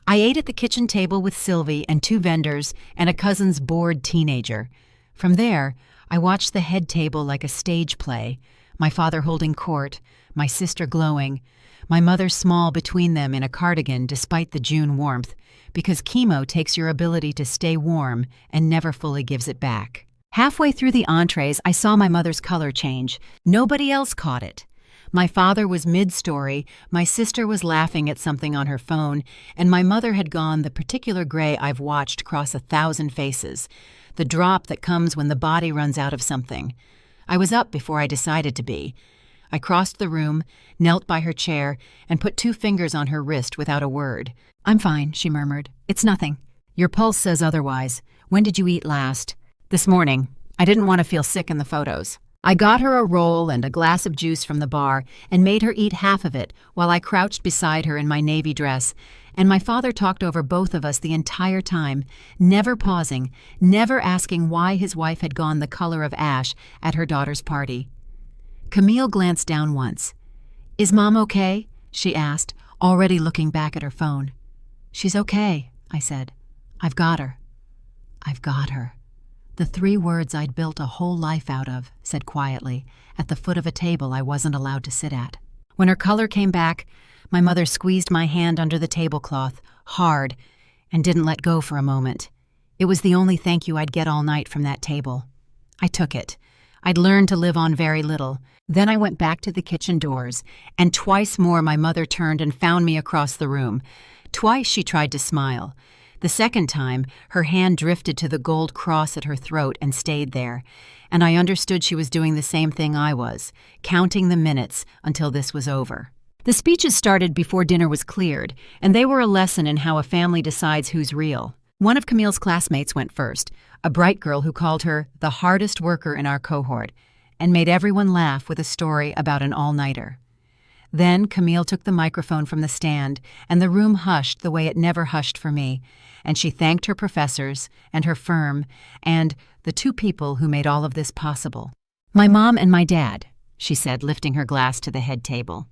I ate at the kitchen table with Sylvie and 2 vendors and a cousin's bored teenager. From there, I watched the head table like a stage play, my father holding court, my sister glowing, my mother small between them in a cardigan despite the June warmth, because chemo takes your ability to stay warm and never fully gives it back. Halfway through the entrees, I saw my mother's color change. Nobody else caught it. My father was mid-story, my sister was laughing at something on her phone, and my mother had gone the particular gray I've watched cross 1,000 faces, the drop that comes when the body runs out of something. I was up before I decided to be. I crossed the room, knelt by her chair, and put 2 fingers on her wrist without a word. I'm fine, she murmured. It's nothing. Your pulse says otherwise. When did you eat last? This morning. I didn't want to feel sick in the photos. I got her a roll and a glass of juice from the bar and made her eat half of it while I crouched beside her in my navy dress, and my father talked over both of us the entire time, never pausing, never asking why his wife had gone the color of ash at her daughter's party. Camille glanced down once. Is Mom okay? She asked, already looking back at her phone. She's okay, I said. I've got her. I've got her. The 3 words I'd built a whole life out of, said quietly, at the foot of a table I wasn't allowed to sit at. When her color came back, my mother squeezed my hand under the tablecloth, hard, and didn't let go for a moment. It was the only thank you I'd get all night from that table. I took it. I'd learned to live on very little. Then I went back to the kitchen doors, and twice more my mother turned and found me across the room. Twice she tried to smile. The second time, her hand drifted to the gold cross at her throat and stayed there, and I understood she was doing the same thing I was, counting the minutes until this was over. The speeches started before dinner was cleared, and they were a lesson in how a family decides who's real. One of Camille's classmates went first, a bright girl who called her the hardest worker in our cohort, and made everyone laugh with a story about an all-nighter. Then Camille took the microphone from the stand, and the room hushed the way it never hushed for me, and she thanked her professors and her firm and the 2 people who made all of this possible. My mom and my dad, she said, lifting her glass to the head table.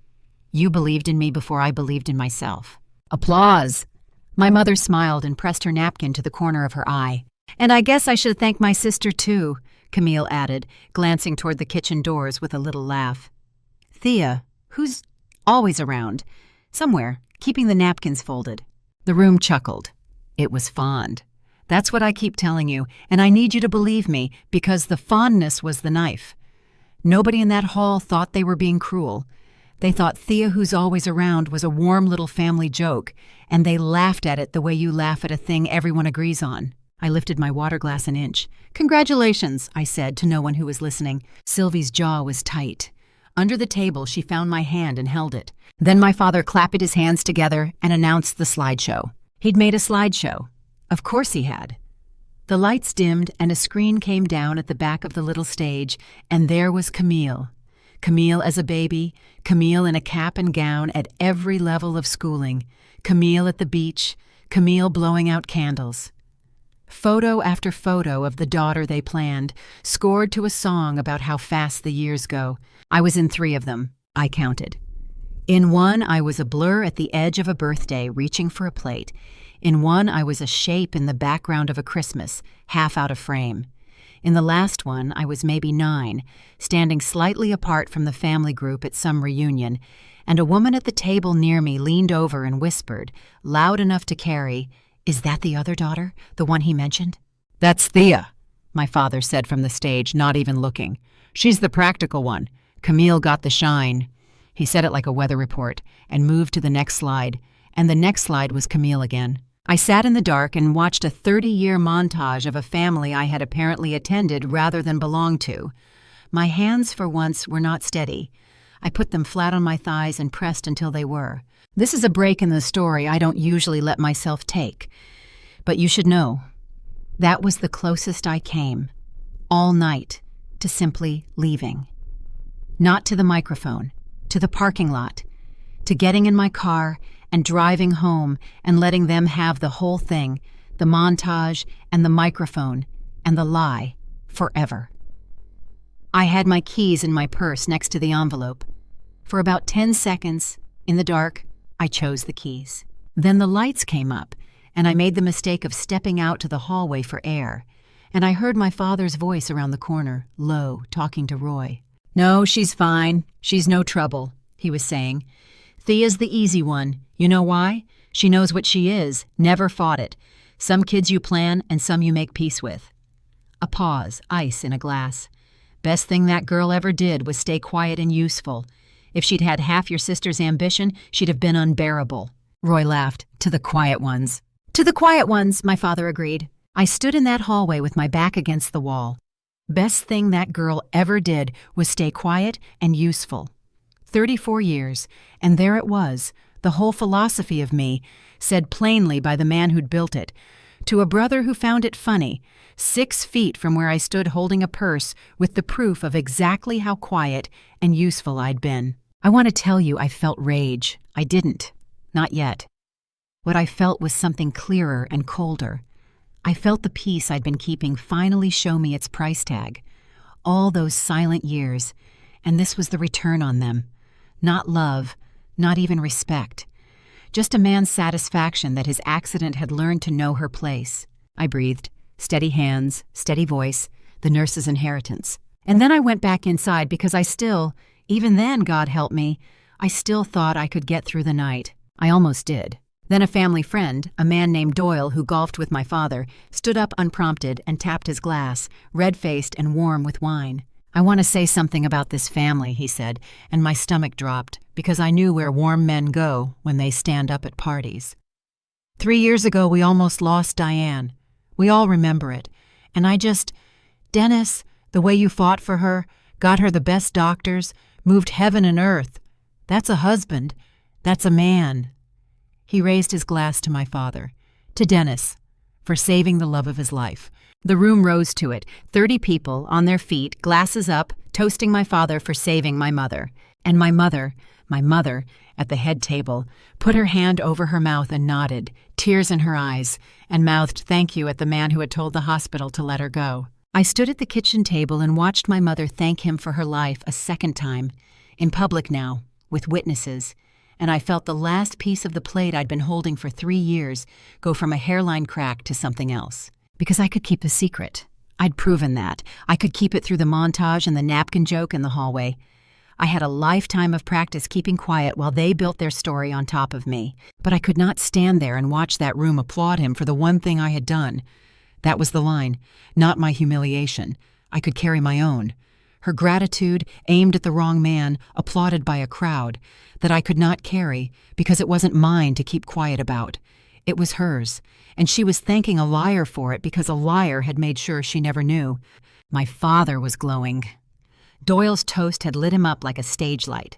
You believed in me before I believed in myself. Applause! My mother smiled and pressed her napkin to the corner of her eye. And I guess I should thank my sister, too, Camille added, glancing toward the kitchen doors with a little laugh. Thea, who's always around, somewhere, keeping the napkins folded. The room chuckled. It was fond. That's what I keep telling you, and I need you to believe me, because the fondness was the knife. Nobody in that hall thought they were being cruel. They thought Thea Who's Always Around was a warm little family joke, and they laughed at it the way you laugh at a thing everyone agrees on. I lifted my water glass an inch. Congratulations, I said to no one who was listening. Sylvie's jaw was tight. Under the table, she found my hand and held it. Then my father clapped his hands together and announced the slideshow. He'd made a slideshow. Of course he had. The lights dimmed and a screen came down at the back of the little stage, and there was Camille. Camille as a baby, Camille in a cap and gown at every level of schooling, Camille at the beach, Camille blowing out candles. Photo after photo of the daughter they planned, scored to a song about how fast the years go. I was in 3 of them, I counted. In one, I was a blur at the edge of a birthday, reaching for a plate. In one, I was a shape in the background of a Christmas, half out of frame. In the last one, I was maybe 9, standing slightly apart from the family group at some reunion, and a woman at the table near me leaned over and whispered, loud enough to carry, "Is that the other daughter, the one he mentioned?" "That's Thea," my father said from the stage, not even looking. "She's the practical one. Camille got the shine." He said it like a weather report and moved to the next slide, and the next slide was Camille again. I sat in the dark and watched a 30-year montage of a family I had apparently attended rather than belonged to. My hands, for once, were not steady. I put them flat on my thighs and pressed until they were. This is a break in the story I don't usually let myself take. But you should know, that was the closest I came, all night, to simply leaving. Not to the microphone, to the parking lot, to getting in my car and driving home and letting them have the whole thing, the montage and the microphone and the lie, forever. I had my keys in my purse next to the envelope. For about 10 seconds, in the dark, I chose the keys. Then the lights came up, and I made the mistake of stepping out to the hallway for air, and I heard my father's voice around the corner, low, talking to Roy. "No, she's fine. She's no trouble," he was saying. "Thea's the easy one. You know why? She knows what she is, never fought it. Some kids you plan and some you make peace with." A pause, ice in a glass. "Best thing that girl ever did was stay quiet and useful. If she'd had half your sister's ambition, she'd have been unbearable." Roy laughed. "To the quiet ones." "To the quiet ones," my father agreed. I stood in that hallway with my back against the wall. Best thing that girl ever did was stay quiet and useful. 34 years, and there it was, the whole philosophy of me, said plainly by the man who'd built it, to a brother who found it funny, 6 feet from where I stood holding a purse with the proof of exactly how quiet and useful I'd been. I want to tell you I felt rage. I didn't. Not yet. What I felt was something clearer and colder. I felt the peace I'd been keeping finally show me its price tag. All those silent years, and this was the return on them. Not love, not even respect. Just a man's satisfaction that his accident had learned to know her place. I breathed. Steady hands, steady voice, the nurse's inheritance. And then I went back inside because I still, even then, God help me, I still thought I could get through the night. I almost did. Then a family friend, a man named Doyle who golfed with my father, stood up unprompted and tapped his glass, red-faced and warm with wine. "I want to say something about this family," he said, and my stomach dropped because I knew where warm men go when they stand up at parties. 3 years ago, we almost lost Diane. We all remember it. And Dennis, the way you fought for her, got her the best doctors, moved heaven and earth. That's a husband. That's a man." He raised his glass to my father, to Dennis, for saving the love of his life. The room rose to it, 30 people on their feet, glasses up, toasting my father for saving my mother. And my mother, at the head table, put her hand over her mouth and nodded, tears in her eyes, and mouthed thank you at the man who had told the hospital to let her go. I stood at the kitchen table and watched my mother thank him for her life a second time, in public now, with witnesses, and I felt the last piece of the plate I'd been holding for 3 years go from a hairline crack to something else. Because I could keep the secret. I'd proven that. I could keep it through the montage and the napkin joke in the hallway. I had a lifetime of practice keeping quiet while they built their story on top of me. But I could not stand there and watch that room applaud him for the one thing I had done. That was the line, not my humiliation. I could carry my own. Her gratitude, aimed at the wrong man, applauded by a crowd, that I could not carry because it wasn't mine to keep quiet about. It was hers, and she was thanking a liar for it because a liar had made sure she never knew. My father was glowing. Doyle's toast had lit him up like a stage light.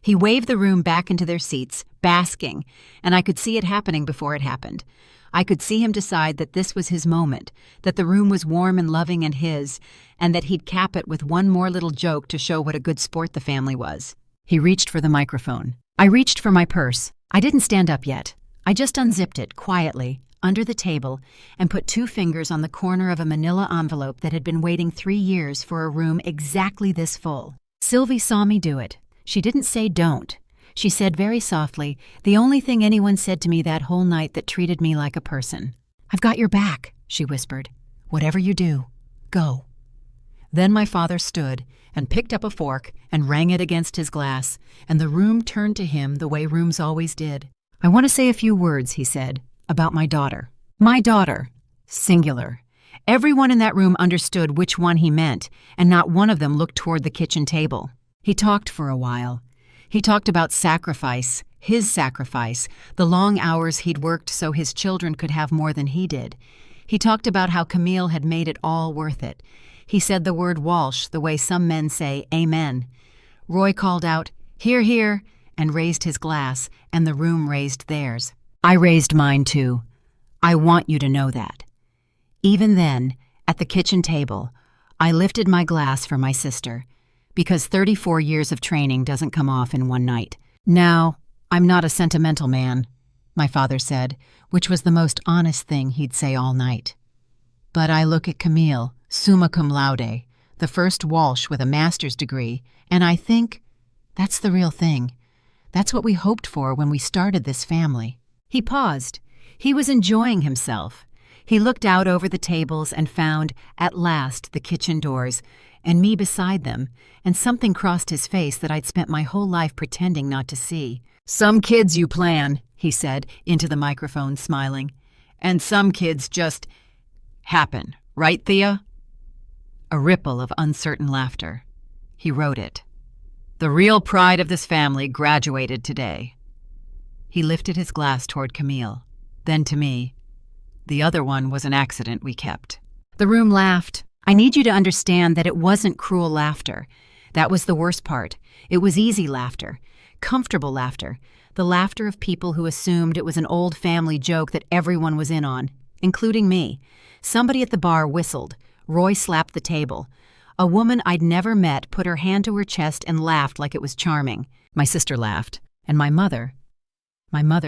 He waved the room back into their seats, basking, and I could see it happening before it happened. I could see him decide that this was his moment, that the room was warm and loving and his, and that he'd cap it with one more little joke to show what a good sport the family was. He reached for the microphone. I reached for my purse. I didn't stand up yet. I just unzipped it, quietly, under the table, and put 2 fingers on the corner of a manila envelope that had been waiting 3 years for a room exactly this full. Sylvie saw me do it. She didn't say don't. She said very softly, the only thing anyone said to me that whole night that treated me like a person. "I've got your back," she whispered. "Whatever you do, go." Then my father stood and picked up a fork and rang it against his glass, and the room turned to him the way rooms always did. "I want to say a few words," he said, "about my daughter." My daughter. Singular. Everyone in that room understood which one he meant, and not one of them looked toward the kitchen table. He talked for a while. He talked about sacrifice, his sacrifice, the long hours he'd worked so his children could have more than he did. He talked about how Camille had made it all worth it. He said the word Walsh the way some men say amen. Roy called out, "Hear, hear," and raised his glass, and the room raised theirs. I raised mine too. I want you to know that. Even then, at the kitchen table, I lifted my glass for my sister, because 34 years of training doesn't come off in one night. "Now, I'm not a sentimental man," my father said, which was the most honest thing he'd say all night. "But I look at Camille, summa cum laude, the first Walsh with a master's degree, and I think that's the real thing. That's what we hoped for when we started this family." He paused. He was enjoying himself. He looked out over the tables and found, at last, the kitchen doors, and me beside them, and something crossed his face that I'd spent my whole life pretending not to see. "Some kids you plan," he said, into the microphone, smiling. "And some kids just happen, right, Thea?" A ripple of uncertain laughter. He wrote it. "The real pride of this family graduated today." He lifted his glass toward Camille, then to me. "The other one was an accident we kept." The room laughed. I need you to understand that it wasn't cruel laughter. That was the worst part. It was easy laughter, comfortable laughter, the laughter of people who assumed it was an old family joke that everyone was in on, including me. Somebody at the bar whistled. Roy slapped the table. A woman I'd never met put her hand to her chest and laughed like it was charming. My sister laughed, and my mother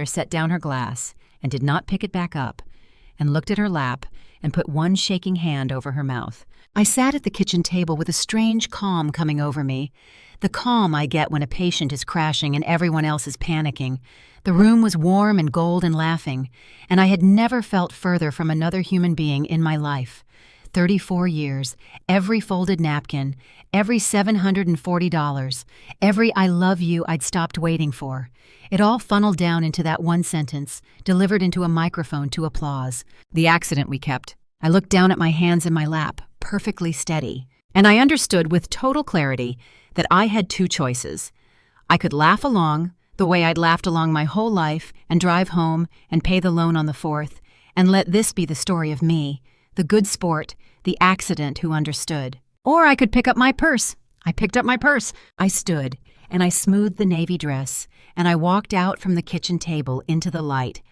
set down her glass and did not pick it back up, and looked at her lap and put one shaking hand over her mouth. I sat at the kitchen table with a strange calm coming over me, the calm I get when a patient is crashing and everyone else is panicking. The room was warm and gold and laughing, and I had never felt further from another human being in my life. 34 years, every folded napkin, every $740, every "I love you" I'd stopped waiting for. It all funneled down into that one sentence, delivered into a microphone to applause. The accident we kept. I looked down at my hands in my lap, perfectly steady, and I understood with total clarity that I had two choices. I could laugh along, the way I'd laughed along my whole life, and drive home and pay the loan on the 4th, and let this be the story of me, the good sport, the accident who understood. Or I could pick up my purse. I picked up my purse. I stood, and I smoothed the navy dress, and I walked out from the kitchen table into the light,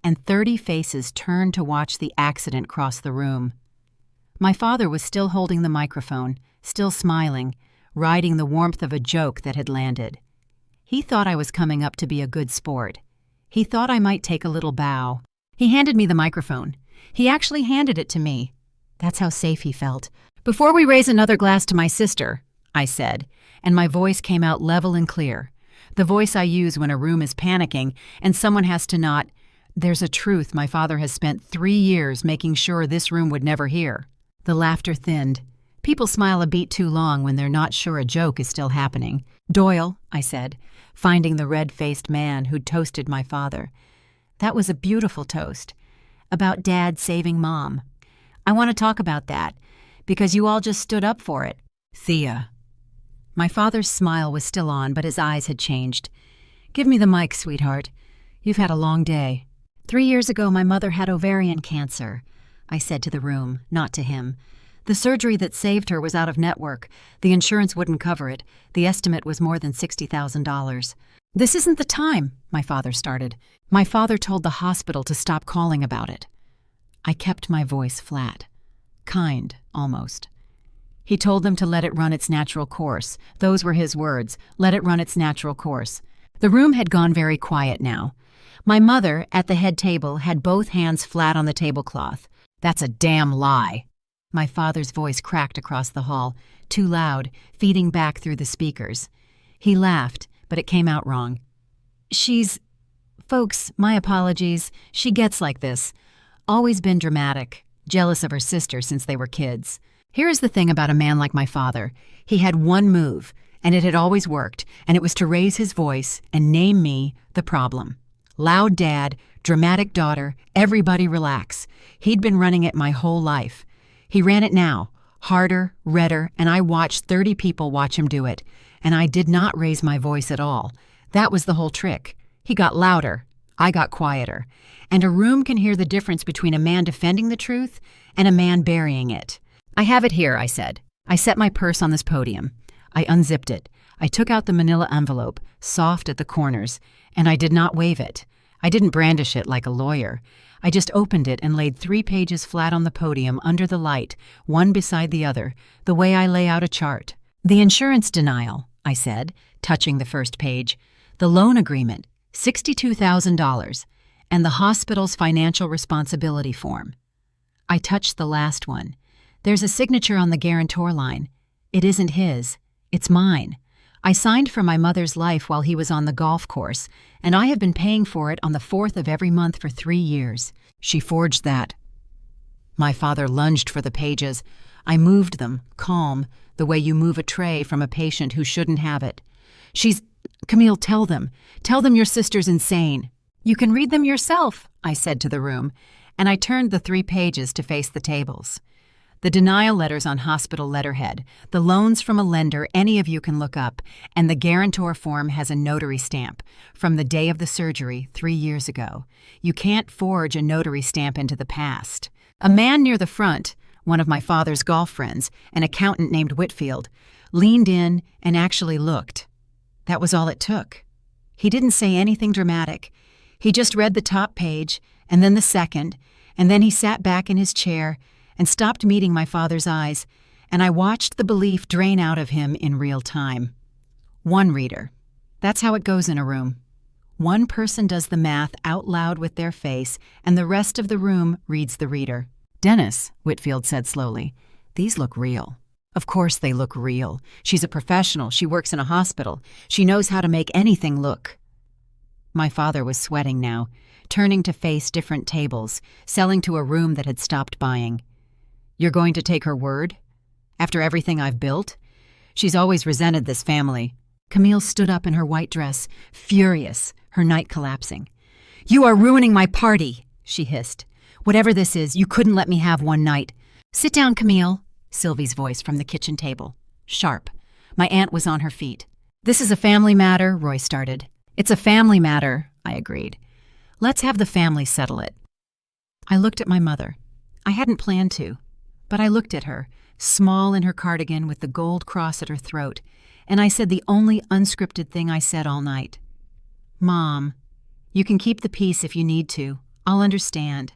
and 30 faces turned to watch the accident cross the room. My father was still holding the microphone, still smiling, riding the warmth of a joke that had landed. He thought I was coming up to be a good sport. He thought I might take a little bow. He handed me the microphone. He actually handed it to me. That's how safe he felt. "Before we raise another glass to my sister," I said, and my voice came out level and clear. The voice I use when a room is panicking and someone has to not. There's a truth my father has spent 3 years making sure this room would never hear. The laughter thinned. People smile a beat too long when they're not sure a joke is still happening. "Doyle," I said, finding the red-faced man who'd toasted my father. "That was a beautiful toast. About Dad saving Mom. I want to talk about that, because you all just stood up for it." "Thea." My father's smile was still on, but his eyes had changed. "Give me the mic, sweetheart. You've had a long day." 3 years ago, my mother had ovarian cancer, I said to the room, not to him. The surgery that saved her was out of network. The insurance wouldn't cover it. The estimate was more than $60,000. "This isn't the time," my father started. My father told the hospital to stop calling about it. I kept my voice flat. Kind, almost. He told them to let it run its natural course. Those were his words. Let it run its natural course. The room had gone very quiet now. My mother, at the head table, had both hands flat on the tablecloth. "That's a damn lie." My father's voice cracked across the hall, too loud, feeding back through the speakers. He laughed, but it came out wrong. Folks, my apologies. She gets like this. Always been dramatic, jealous of her sister since they were kids. Here is the thing about a man like my father. He had one move, and it had always worked, and it was to raise his voice and name me the problem. Loud dad, dramatic daughter, everybody relax. He'd been running it my whole life. He ran it now, harder, redder, and I watched 30 people watch him do it, and I did not raise my voice at all. That was the whole trick. He got louder. I got quieter. And a room can hear the difference between a man defending the truth and a man burying it. "I have it here," I said. I set my purse on this podium. I unzipped it. I took out the manila envelope, soft at the corners, and I did not wave it. I didn't brandish it like a lawyer. I just opened it and laid 3 pages flat on the podium under the light, one beside the other, the way I lay out a chart. The insurance denial, I said, touching the first page. The loan agreement, $62,000, and the hospital's financial responsibility form. I touched the last one. There's a signature on the guarantor line. It isn't his. It's mine. I signed for my mother's life while he was on the golf course, and I have been paying for it on the 4th of every month for 3 years. She forged that. My father lunged for the pages. I moved them, calm, the way you move a tray from a patient who shouldn't have it. Camille, tell them. Tell them your sister's insane. You can read them yourself, I said to the room, and I turned the 3 pages to face the tables. The denial letters on hospital letterhead, the loans from a lender any of you can look up, and the guarantor form has a notary stamp from the day of the surgery 3 years ago. You can't forge a notary stamp into the past. A man near the front, one of my father's golf friends, an accountant named Whitfield, leaned in and actually looked. That was all it took. He didn't say anything dramatic. He just read the top page, and then the second, and then he sat back in his chair and stopped meeting my father's eyes, and I watched the belief drain out of him in real time. One reader. That's how it goes in a room. One person does the math out loud with their face, and the rest of the room reads the reader. Dennis, Whitfield said slowly, these look real. Of course they look real. She's a professional. She works in a hospital. She knows how to make anything look. My father was sweating now, turning to face different tables, selling to a room that had stopped buying. You're going to take her word? After everything I've built? She's always resented this family. Camille stood up in her white dress, furious, her night collapsing. You are ruining my party, she hissed. Whatever this is, you couldn't let me have one night. Sit down, Camille, Sylvie's voice from the kitchen table. Sharp. My aunt was on her feet. This is a family matter, Roy started. It's a family matter, I agreed. Let's have the family settle it. I looked at my mother. I hadn't planned to. But I looked at her, small in her cardigan with the gold cross at her throat, and I said the only unscripted thing I said all night. Mom, you can keep the peace if you need to. I'll understand.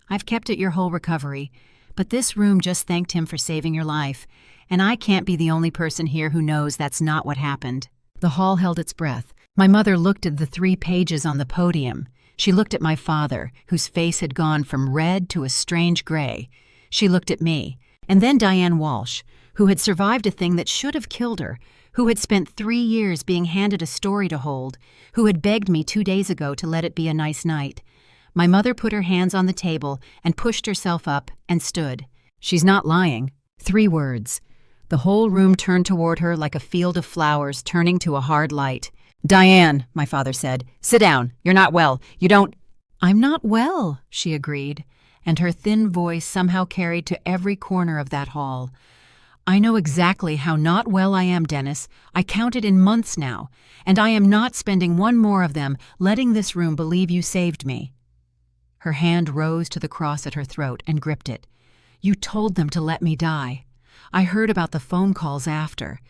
I've kept it your whole recovery, but this room just thanked him for saving your life, and I can't be the only person here who knows that's not what happened. The hall held its breath. My mother looked at the 3 pages on the podium. She looked at my father, whose face had gone from red to a strange gray. She looked at me, and then Diane Walsh, who had survived a thing that should have killed her, who had spent 3 years being handed a story to hold, who had begged me 2 days ago to let it be a nice night. My mother put her hands on the table and pushed herself up and stood. She's not lying. 3 words. The whole room turned toward her like a field of flowers turning to a hard light. Diane, my father said, sit down. You're not well. You don't... I'm not well, she agreed, and her thin voice somehow carried to every corner of that hall. I know exactly how not well I am, Dennis. I counted in months now, and I am not spending one more of them letting this room believe you saved me. Her hand rose to the cross at her throat and gripped it. You told them to let me die. I heard about the phone calls after.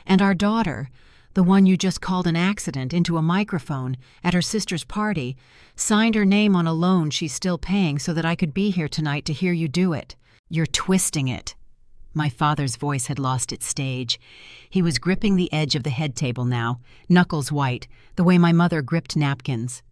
And our daughter, the one you just called an accident into a microphone at her sister's party, signed her name on a loan she's still paying so that I could be here tonight to hear you do it. You're twisting it. My father's voice had lost its stage. He was gripping the edge of the head table now, knuckles white, the way my mother gripped napkins.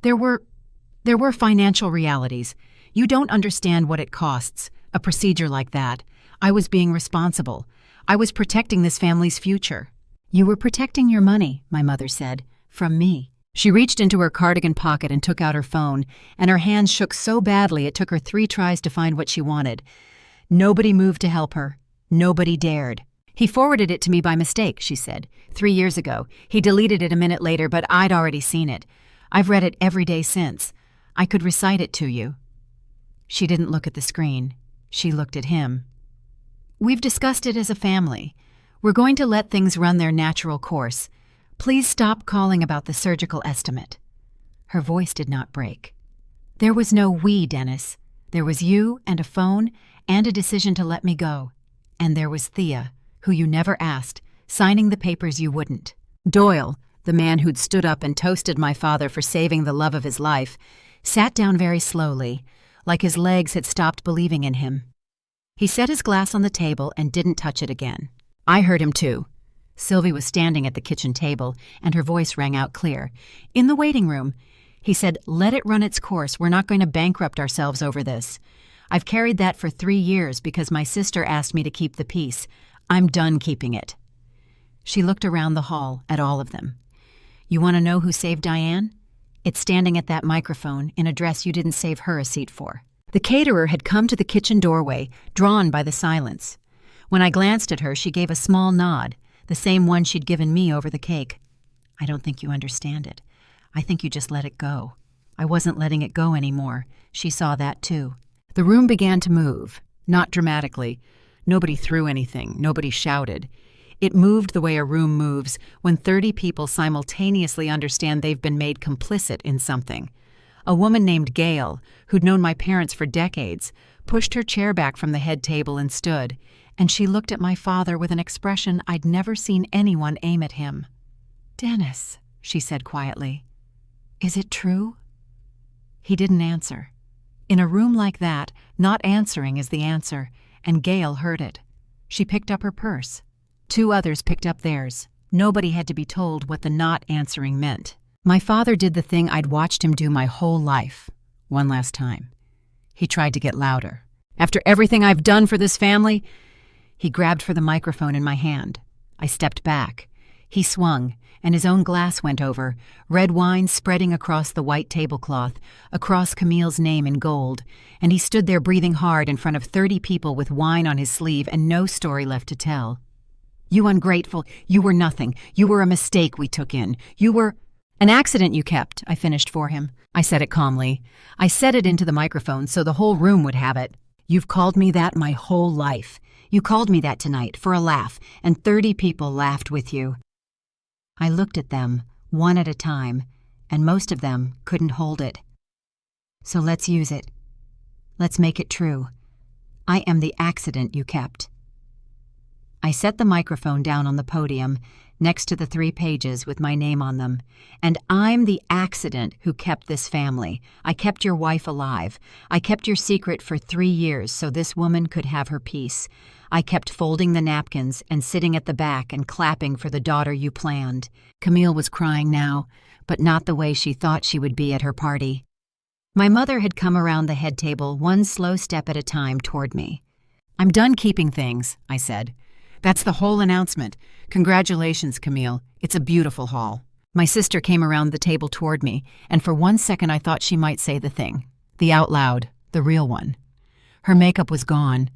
There were financial realities. You don't understand what it costs, a procedure like that. I was being responsible. I was protecting this family's future. You were protecting your money, my mother said, from me. She reached into her cardigan pocket and took out her phone, and her hands shook so badly it took her 3 tries to find what she wanted. Nobody moved to help her. Nobody dared. He forwarded it to me by mistake, she said, 3 years ago. He deleted it a minute later, but I'd already seen it. I've read it every day since. I could recite it to you. She didn't look at the screen. She looked at him. We've discussed it as a family. We're going to let things run their natural course. Please stop calling about the surgical estimate. Her voice did not break. There was no we, Dennis. There was you and a phone and a decision to let me go. And there was Thea, who you never asked, signing the papers you wouldn't. Doyle, the man who'd stood up and toasted my father for saving the love of his life, sat down very slowly, like his legs had stopped believing in him. He set his glass on the table and didn't touch it again. I heard him too. Sylvie was standing at the kitchen table, and her voice rang out clear. In the waiting room, he said, "Let it run its course. We're not going to bankrupt ourselves over this. I've carried that for 3 years because my sister asked me to keep the peace. I'm done keeping it." She looked around the hall at all of them. "You want to know who saved Diane? It's standing at that microphone in a dress you didn't save her a seat for." The caterer had come to the kitchen doorway, drawn by the silence. When I glanced at her, she gave a small nod, the same one she'd given me over the cake. "I don't think you understand it. I think you just let it go." I wasn't letting it go anymore. She saw that too. The room began to move, not dramatically. Nobody threw anything, nobody shouted. It moved the way a room moves when 30 people simultaneously understand they've been made complicit in something. A woman named Gail, who'd known my parents for decades, pushed her chair back from the head table and stood, and she looked at my father with an expression I'd never seen anyone aim at him. "Dennis," she said quietly, "is it true?" He didn't answer. In a room like that, not answering is the answer, and Gail heard it. She picked up her purse. 2 others picked up theirs. Nobody had to be told what the not answering meant. My father did the thing I'd watched him do my whole life, one last time. He tried to get louder. "After everything I've done for this family?" He grabbed for the microphone in my hand. I stepped back. He swung, and his own glass went over, red wine spreading across the white tablecloth, across Camille's name in gold, and he stood there breathing hard in front of 30 people with wine on his sleeve and no story left to tell. "You ungrateful, you were nothing. You were a mistake we took in. You were—" "An accident you kept," I finished for him. I said it calmly. I said it into the microphone so the whole room would have it. "You've called me that my whole life. You called me that tonight for a laugh, and 30 people laughed with you." I looked at them, one at a time, and most of them couldn't hold it. "So let's use it. Let's make it true. I am the accident you kept." I set the microphone down on the podium, next to the 3 pages with my name on them. "And I'm the accident who kept this family. I kept your wife alive. I kept your secret for 3 years so this woman could have her peace. I kept folding the napkins and sitting at the back and clapping for the daughter you planned." Camille was crying now, but not the way she thought she would be at her party. My mother had come around the head table one slow step at a time toward me. "I'm done keeping things," I said. "That's the whole announcement. Congratulations, Camille. It's a beautiful haul." My sister came around the table toward me, and for 1 second I thought she might say the thing. The out loud, the real one. Her makeup was gone.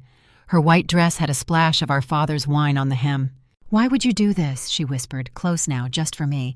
Her white dress had a splash of our father's wine on the hem. "Why would you do this?" she whispered, close now, just for me.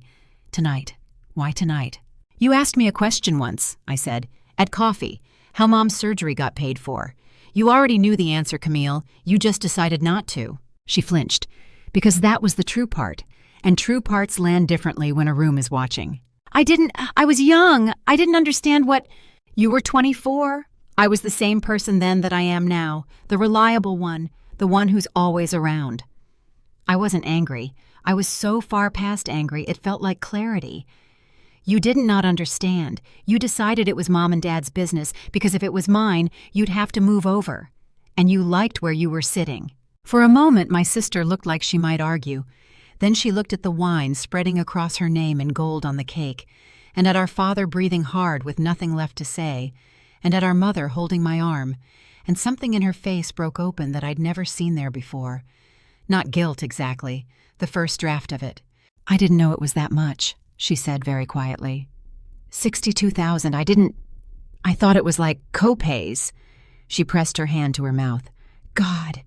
"Tonight. Why tonight?" "You asked me a question once," I said, "at coffee, how Mom's surgery got paid for. You already knew the answer, Camille. You just decided not to." She flinched, because that was the true part, and true parts land differently when a room is watching. I was young. I didn't understand what—" "You were 24. I was the same person then that I am now, the reliable one, the one who's always around." I wasn't angry. I was so far past angry it felt like clarity. "You didn't not understand. You decided it was Mom and Dad's business because if it was mine, you'd have to move over. And you liked where you were sitting." For a moment, my sister looked like she might argue. Then she looked at the wine spreading across her name in gold on the cake, and at our father breathing hard with nothing left to say, and at our mother holding my arm, and something in her face broke open that I'd never seen there before. Not guilt, exactly, the first draft of it. "I didn't know it was that much," she said very quietly. 62,000, I thought it was like co-pays." She pressed her hand to her mouth. "God,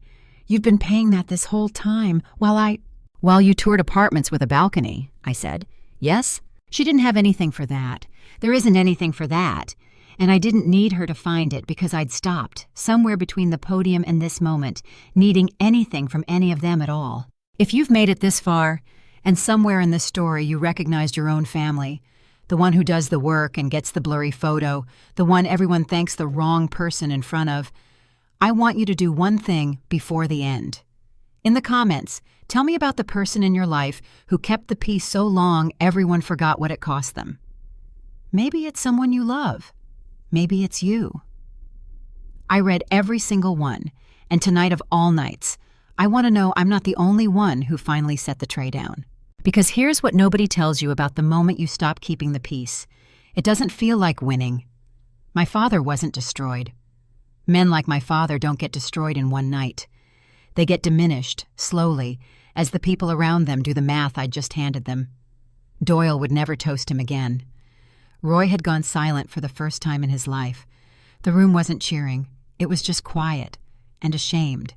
you've been paying that this whole time, while you toured apartments with a balcony," I said. "Yes?" She didn't have anything for that. There isn't anything for that. And I didn't need her to find it because I'd stopped, somewhere between the podium and this moment, needing anything from any of them at all. If you've made it this far, and somewhere in the story you recognized your own family, the one who does the work and gets the blurry photo, the one everyone thanks the wrong person in front of, I want you to do one thing before the end. In the comments, tell me about the person in your life who kept the peace so long everyone forgot what it cost them. Maybe it's someone you love. Maybe it's you. I read every single one, and tonight of all nights, I want to know I'm not the only one who finally set the tray down. Because here's what nobody tells you about the moment you stop keeping the peace. It doesn't feel like winning. My father wasn't destroyed. Men like my father don't get destroyed in one night. They get diminished, slowly, as the people around them do the math I'd just handed them. Doyle would never toast him again. Roy had gone silent for the first time in his life. The room wasn't cheering. It was just quiet and ashamed.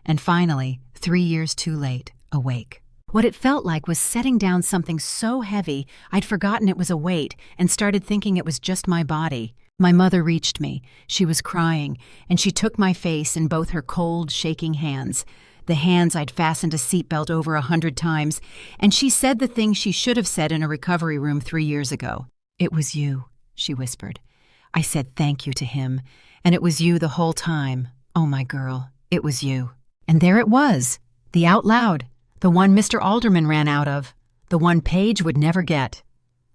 And finally, 3 years too late, awake. What it felt like was setting down something so heavy I'd forgotten it was a weight and started thinking it was just my body. My mother reached me. She was crying, and she took my face in both her cold, shaking hands, the hands I'd fastened a seatbelt over 100 times, and she said the thing she should have said in a recovery room 3 years ago. "It was you," she whispered. I said thank you to him, and it was you the whole time. Oh, my girl, it was you. And there it was, the out loud, the one Mr. Alderman ran out of, the one Paige would never get.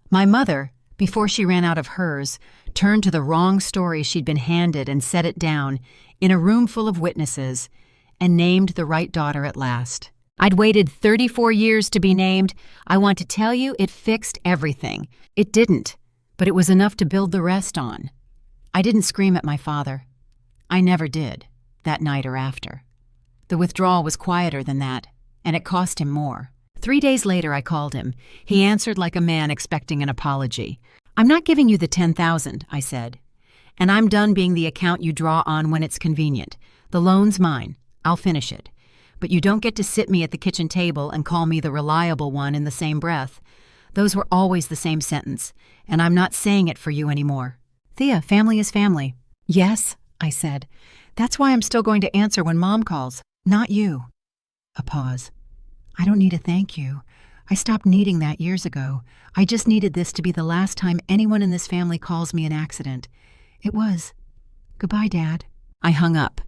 My mother, before she ran out of hers, turned to the wrong story she'd been handed and set it down in a room full of witnesses and named the right daughter at last. I'd waited 34 years to be named. I want to tell you it fixed everything. It didn't, but it was enough to build the rest on. I didn't scream at my father. I never did, that night or after. The withdrawal was quieter than that, and it cost him more. 3 days later, I called him. He answered like a man expecting an apology. "I'm not giving you the 10,000, I said. "And I'm done being the account you draw on when it's convenient. The loan's mine. I'll finish it. But you don't get to sit me at the kitchen table and call me the reliable one in the same breath. Those were always the same sentence, and I'm not saying it for you anymore. Thea, family is family." "Yes," I said. "That's why I'm still going to answer when Mom calls. Not you." A pause. "I don't need a thank you. I stopped needing that years ago. I just needed this to be the last time anyone in this family calls me an accident. It was. Goodbye, Dad." I hung up.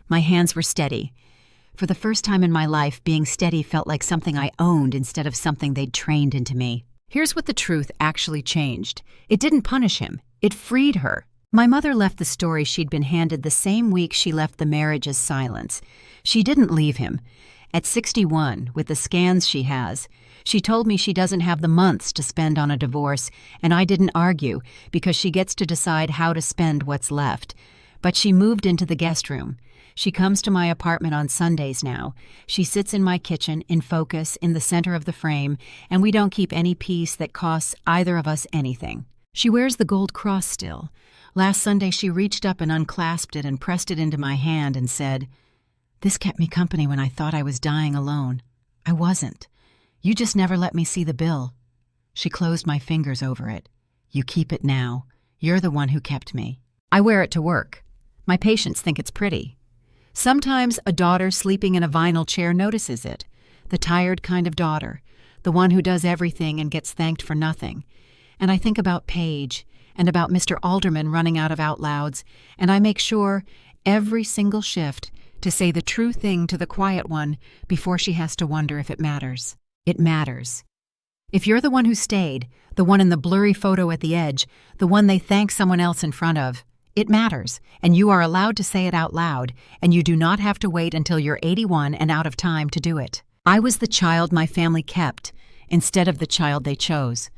My hands were steady. For the first time in my life, being steady felt like something I owned instead of something they'd trained into me. Here's what the truth actually changed. It didn't punish him. It freed her. My mother left the story she'd been handed the same week she left the marriage as silence. She didn't leave him. At 61, with the scans she has, she told me she doesn't have the months to spend on a divorce, and I didn't argue because she gets to decide how to spend what's left. But she moved into the guest room. She comes to my apartment on Sundays now. She sits in my kitchen, in focus, in the center of the frame, and we don't keep any peace that costs either of us anything. She wears the gold cross still. Last Sunday she reached up and unclasped it and pressed it into my hand and said, "This kept me company when I thought I was dying alone. I wasn't. You just never let me see the bill." She closed my fingers over it. "You keep it now. You're the one who kept me." I wear it to work. My patients think it's pretty. Sometimes a daughter sleeping in a vinyl chair notices it. The tired kind of daughter. The one who does everything and gets thanked for nothing. And I think about Paige and about Mr. Alderman running out of out louds, and I make sure, every single shift, to say the true thing to the quiet one before she has to wonder if it matters. It matters. If you're the one who stayed, the one in the blurry photo at the edge, the one they thank someone else in front of, it matters, and you are allowed to say it out loud, and you do not have to wait until you're 81 and out of time to do it. I was the child my family kept, instead of the child they chose.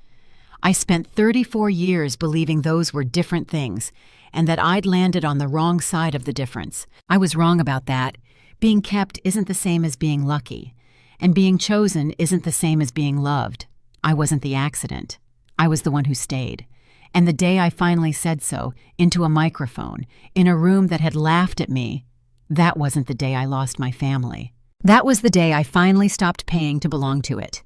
I spent 34 years believing those were different things, and that I'd landed on the wrong side of the difference. I was wrong about that. Being kept isn't the same as being lucky, and being chosen isn't the same as being loved. I wasn't the accident. I was the one who stayed. And the day I finally said so, into a microphone, in a room that had laughed at me, that wasn't the day I lost my family. That was the day I finally stopped paying to belong to it.